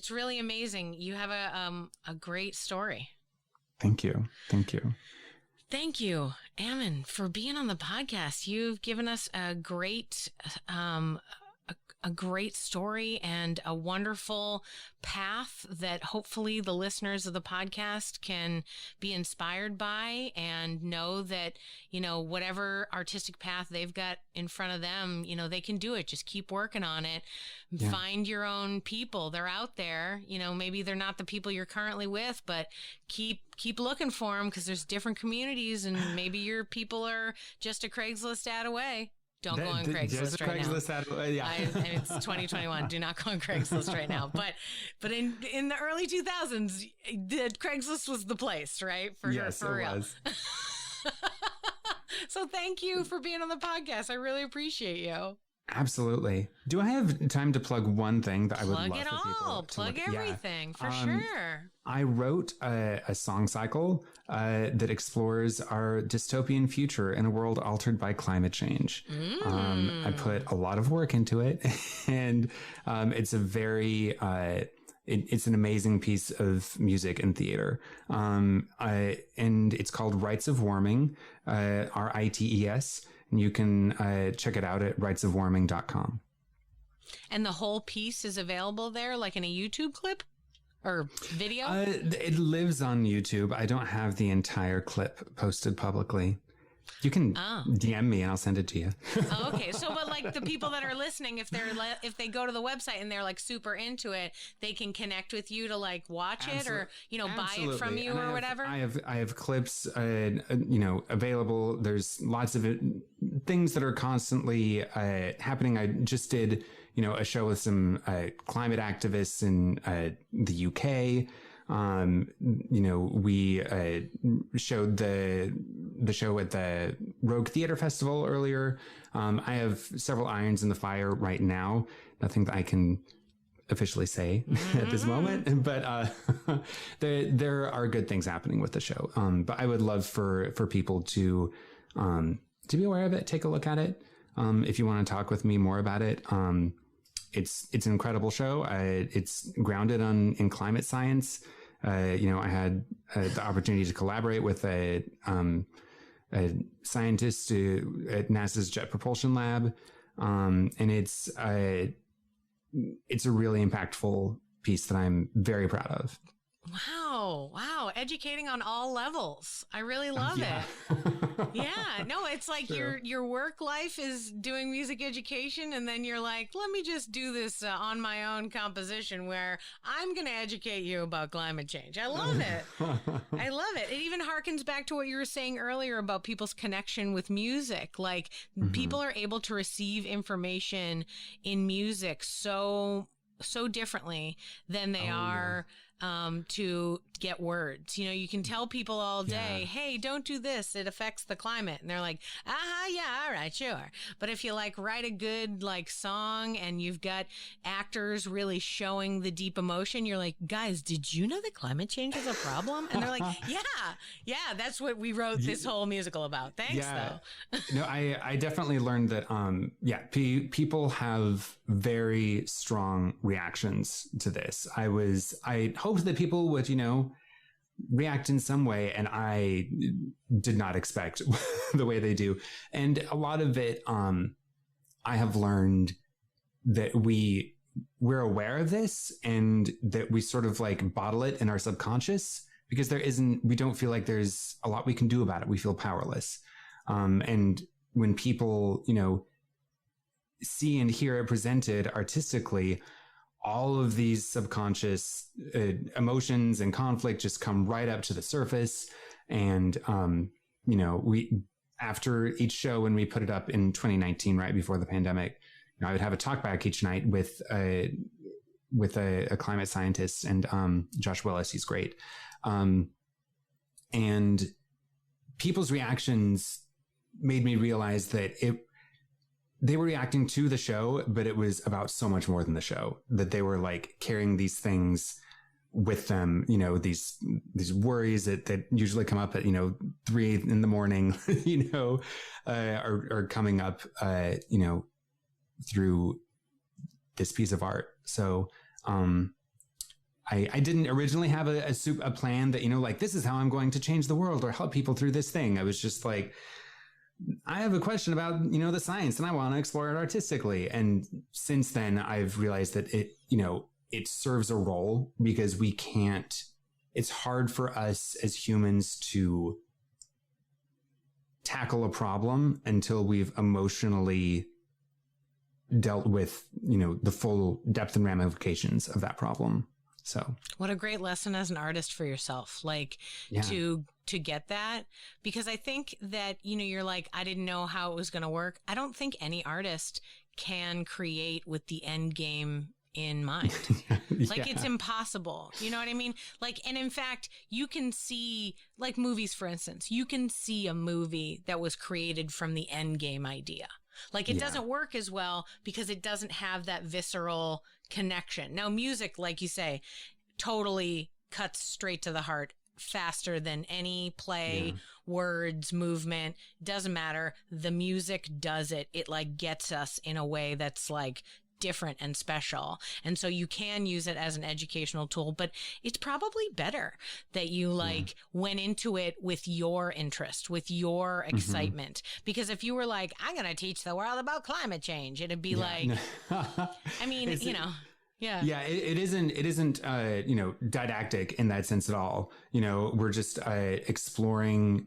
really amazing. You have a great story. Thank you. Thank you, Ammon, for being on the podcast. You've given us a great story and a wonderful path that hopefully the listeners of the podcast can be inspired by, and know that, you know, whatever artistic path they've got in front of them, you know, they can do it. Just keep working on it. Yeah. Find your own people. They're out there. You know, maybe they're not the people you're currently with, but keep looking for them, because there's different communities, and maybe your people are just a Craigslist ad away. Don't go on Craigslist right now. It's 2021. Do not go on Craigslist right now. But in the early 2000s, Craigslist was the place, right? Yes, it real. was. So thank you for being on the podcast. I really appreciate you. Absolutely. Do I have time to plug one thing that I would love for people to plug everything, for sure. I wrote a song cycle that explores our dystopian future in a world altered by climate change. I put a lot of work into it, and it's a very... It's an amazing piece of music and theater. And it's called Rites of Warming, RITES. And you can check it out at rightsofwarming.com. And the whole piece is available there, like in a YouTube clip or video? It lives on YouTube. I don't have the entire clip posted publicly. You can Oh. DM me and I'll send it to you. Oh, okay. So, but like the people that are listening, if they go to the website and they're like super into it, they can connect with you to like watch it or, buy it from you or whatever. I have clips, available. There's lots of things that are constantly happening. I just did, a show with some climate activists in the UK. We showed the show at the Rogue Theatre Festival earlier. I have several irons in the fire right now. Nothing that I can officially say at this moment, but there are good things happening with the show. But I would love for people to be aware of it, take a look at it. If you want to talk with me more about it, it's an incredible show. It's grounded in climate science. I had the opportunity to collaborate with a scientist at NASA's Jet Propulsion Lab, and it's a really impactful piece that I'm very proud of. Wow. Educating on all levels. I really love it. Yeah. No, it's like your work life is doing music education. And then you're like, let me just do this on my own composition where I'm going to educate you about climate change. I love it. I love it. It even harkens back to what you were saying earlier about people's connection with music. Like people are able to receive information in music so differently than they are to get words. You can tell people all day, hey, don't do this. It affects the climate. And they're like, yeah, all right, sure. But if you like write a good like song and you've got actors really showing the deep emotion, you're like, guys, did you know that climate change is a problem? And they're like, yeah, that's what we wrote this whole musical about. Thanks though. No, I definitely learned that, people have very strong reactions to this. I hoped that people would, react in some way, and I did not expect the way they do. And a lot of it, I have learned that we're aware of this and that we sort of like bottle it in our subconscious because we don't feel like there's a lot we can do about it. We feel powerless. And when people, see and hear it presented artistically, all of these subconscious emotions and conflict just come right up to the surface. And, we, after each show, when we put it up in 2019, right before the pandemic, I would have a talk back each night with a climate scientist and, Josh Willis. He's great. And people's reactions made me realize that they were reacting to the show, but it was about so much more than the show, that they were like carrying these things with them, these worries that usually come up at, 3 a.m, are coming up, through this piece of art. So, I didn't originally have a plan that, like, this is how I'm going to change the world or help people through this thing. I was just like, I have a question about, the science and I want to explore it artistically. And since then I've realized that it serves a role because it's hard for us as humans to tackle a problem until we've emotionally dealt with, the full depth and ramifications of that problem. So what a great lesson as an artist for yourself, to get that, because I think that, you're like, I didn't know how it was going to work. I don't think any artist can create with the end game in mind. Like it's impossible. You know what I mean? Like, and in fact, you can see like movies, for instance, you can see a movie that was created from the end game idea. Like it doesn't work as well because it doesn't have that visceral connection. Now, music, like you say, totally cuts straight to the heart faster than any play, words, movement, doesn't matter. The music does it. It like gets us in a way that's like different and special. And so you can use it as an educational tool, but it's probably better that you like went into it with your interest, with your excitement. Because if you were like, I'm going to teach the world about climate change, it'd be like, I mean, it isn't, didactic in that sense at all. We're just, exploring,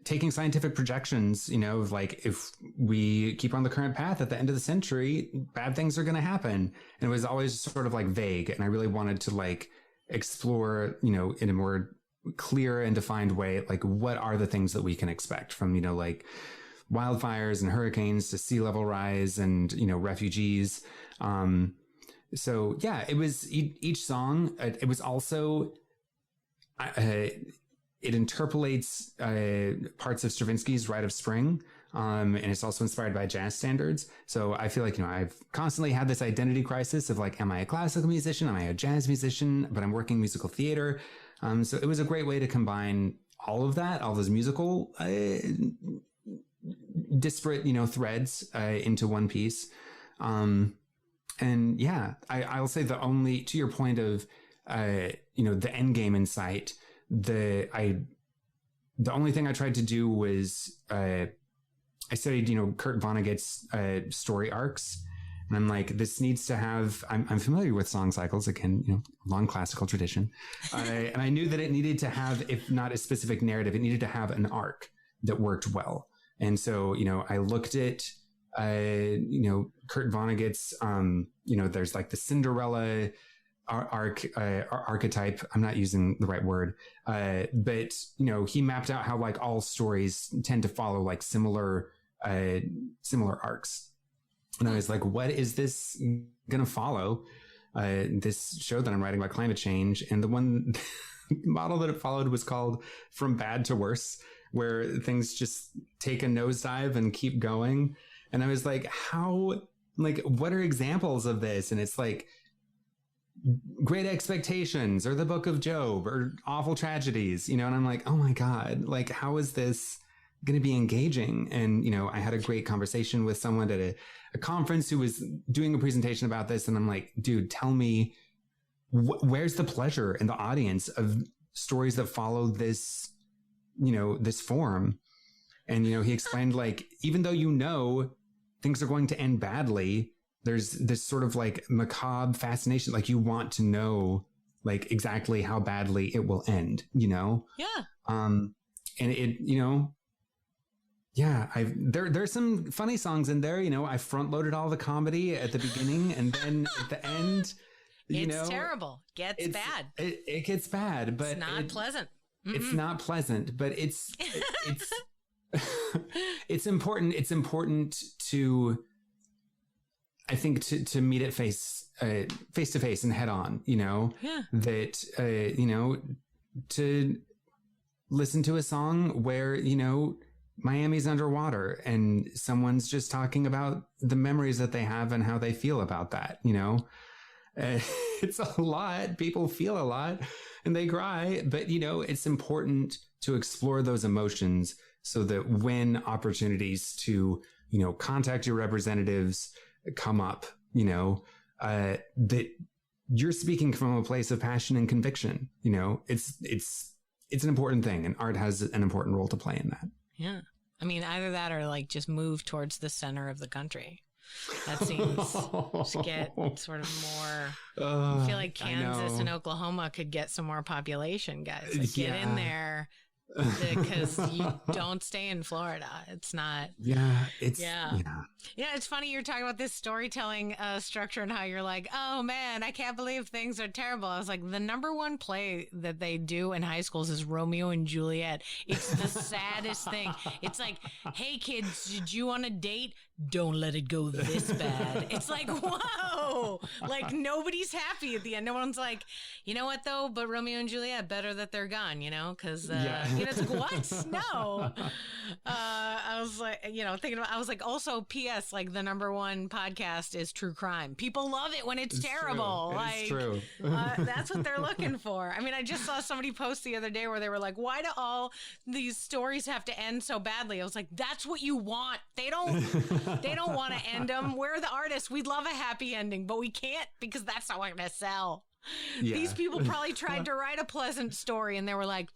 taking scientific projections, of like, if we keep on the current path at the end of the century, bad things are going to happen. And it was always sort of like vague. And I really wanted to like explore, in a more clear and defined way, like what are the things that we can expect from, like wildfires and hurricanes to sea level rise and, refugees. So yeah, it was each song. It was also, it interpolates parts of Stravinsky's Rite of Spring, and it's also inspired by jazz standards. So I feel like, I've constantly had this identity crisis of like, am I a classical musician? Am I a jazz musician? But I'm working musical theater. So it was a great way to combine all of that, all those musical disparate, threads into one piece. And yeah, I'll say to your point of, the end game in sight, the only thing I tried to do was I studied Kurt Vonnegut's story arcs, and I'm like, this needs to have. I'm familiar with song cycles, again, long classical tradition, and I knew that it needed to have, if not a specific narrative, it needed to have an arc that worked well. And so I looked at Kurt Vonnegut's there's like the Cinderella archetype. I'm not using the right word, but he mapped out how like all stories tend to follow like similar arcs. And I was like, what is this gonna follow? This show that I'm writing about climate change, and the one model that it followed was called From Bad to Worse, where things just take a nosedive and keep going. And I was like, what are examples of this? And it's like Great Expectations or the Book of Job or Awful Tragedies, and I'm like, oh my God, like, how is this going to be engaging? And, I had a great conversation with someone at a conference who was doing a presentation about this. And I'm like, dude, tell me, where's the pleasure in the audience of stories that follow this, this form? And, he explained, like, even though, things are going to end badly, there's this sort of like macabre fascination. Like, you want to know like exactly how badly it will end, Yeah. And it, yeah, there's some funny songs in there. I front loaded all the comedy at the beginning, and then at the end, it's terrible. It's bad. It gets bad, but it's not pleasant. Mm-mm. It's not pleasant, but it's it's important. It's important to, I think, to meet it face to face and head on, that, to listen to a song where, Miami's underwater and someone's just talking about the memories that they have and how they feel about that, it's a lot. People feel a lot and they cry, but, it's important to explore those emotions so that when opportunities to, contact your representatives come up, that you're speaking from a place of passion and conviction. It's an important thing, and art has an important role to play in that. Yeah. I mean, either that or like just move towards the center of the country. That seems to get sort of more. I feel like Kansas and Oklahoma could get some more population, guys. Like, get in there. Because you don't stay in Florida. It's not. Yeah. It's funny you're talking about this storytelling structure and how you're like, oh man, I can't believe things are terrible. I was like, the number one play that they do in high schools is Romeo and Juliet. It's the saddest thing. It's like, hey kids, did you want a date? Don't let it go this bad. It's like, whoa, like nobody's happy at the end. No one's like, you know what though? But Romeo and Juliet, better that they're gone, because it's like, what? No. I was like, thinking about, I was like, also PS, like the number one podcast is true crime. People love it when it's terrible. It's true. That's what they're looking for. I mean, I just saw somebody post the other day where they were like, why do all these stories have to end so badly? I was like, that's what you want. They don't want to end them. We're the artists. We'd love a happy ending, but we can't because that's not what we're going to sell. Yeah. These people probably tried to write a pleasant story and they were like,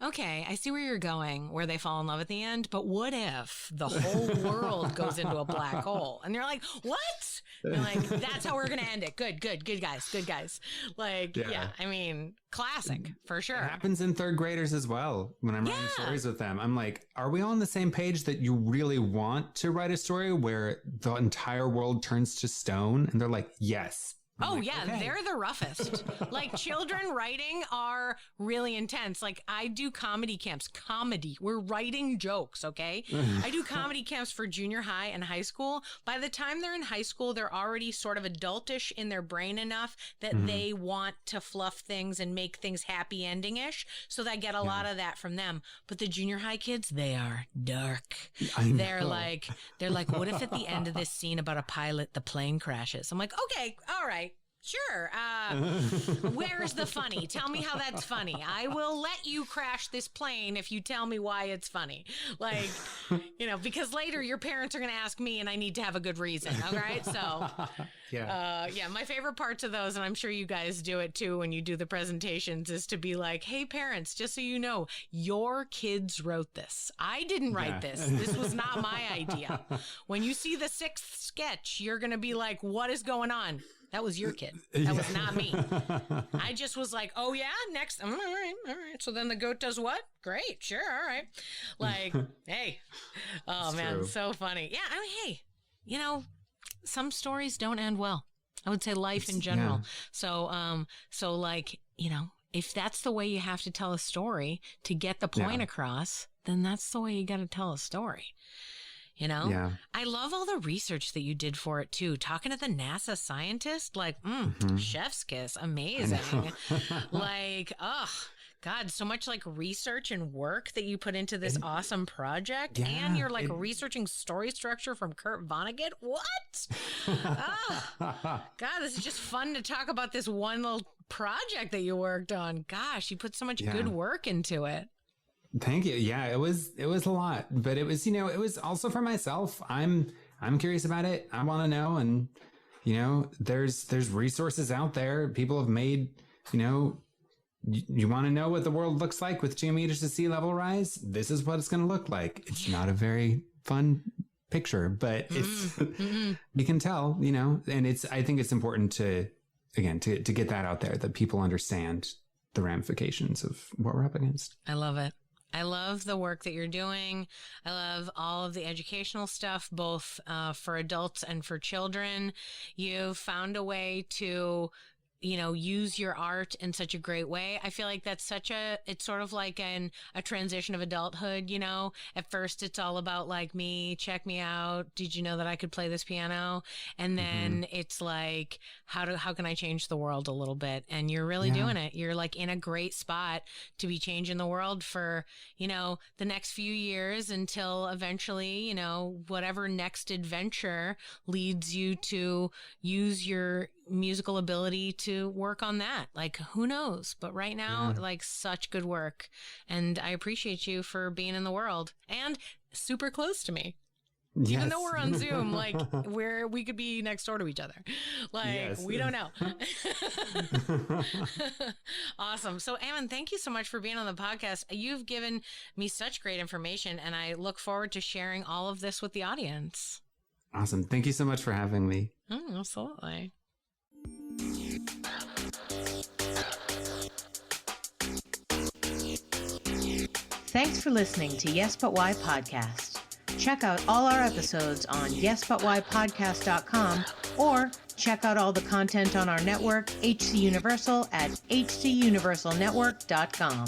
okay, I see where you're going, where they fall in love at the end, but what if the whole world goes into a black hole? And they're like, what? And they're like, that's how we're going to end it. Good guys. Like, yeah, I mean, classic for sure. It happens in third graders as well. When I'm writing stories with them, I'm like, are we all on the same page that you really want to write a story where the entire world turns to stone? And they're like, yes. Oh, like, yeah, okay. They're the roughest. Like, children writing are really intense. Like, I do comedy camps. Comedy. We're writing jokes, okay? I do comedy camps for junior high and high school. By the time they're in high school, they're already sort of adultish in their brain enough that they want to fluff things and make things happy ending-ish. So I get a lot of that from them. But the junior high kids, they are dark. They're like, what if at the end of this scene about a pilot, the plane crashes? I'm like, okay, all right. Sure. Where's the funny? Tell me how that's funny. I will let you crash this plane if you tell me why it's funny. Like, because later your parents are going to ask me and I need to have a good reason. All right. So, my favorite parts of those, and I'm sure you guys do it too when you do the presentations, is to be like, hey, parents, just so you know, your kids wrote this. I didn't write this. This was not my idea. When you see the sixth sketch, you're going to be like, what is going on? That was your kid. That was not me. I just was like, oh, yeah, next. All right. So then the goat does what? Great. Sure. All right. Like, hey. Oh, it's man. True. So funny. Yeah. I mean, hey, some stories don't end well. I would say life in general. Yeah. So like, if that's the way you have to tell a story to get the point across, then that's the way you got to tell a story. I love all the research that you did for it too. Talking to the NASA scientist, like, chef's kiss, amazing. Like, oh God, so much like research and work that you put into this awesome project. Yeah, and you're like researching story structure from Kurt Vonnegut. What? God, this is just fun to talk about this one little project that you worked on. Gosh, you put so much good work into it. Thank you. Yeah, it was a lot, but it was, it was also for myself. I'm curious about it. I want to know. And, there's resources out there. People have made, you want to know what the world looks like with 2 meters of sea level rise. This is what it's going to look like. It's not a very fun picture, but it's, you can tell, and I think it's important to get that out there, that people understand the ramifications of what we're up against. I love it. I love the work that you're doing. I love all of the educational stuff, both for adults and for children. You've found a way to, use your art in such a great way. I feel like that's it's sort of like a transition of adulthood, At first it's all about like me, check me out. Did you know that I could play this piano? And then it's like, how can I change the world a little bit? And you're really doing it. You're like in a great spot to be changing the world for, the next few years until eventually, whatever next adventure leads you to use your musical ability to work on that. Like, who knows? But right now, like, such good work. And I appreciate you for being in the world and super close to me. Yes. Even though we're on Zoom, like, we could be next door to each other. Like, we don't know. Awesome. So, Ammon, thank you so much for being on the podcast. You've given me such great information, and I look forward to sharing all of this with the audience. Awesome. Thank you so much for having me. Oh, absolutely. Thanks for listening to Yes But Why Podcast. Check out all our episodes on yesbutwhypodcast.com or check out all the content on our network, HC Universal, at hcuniversalnetwork.com.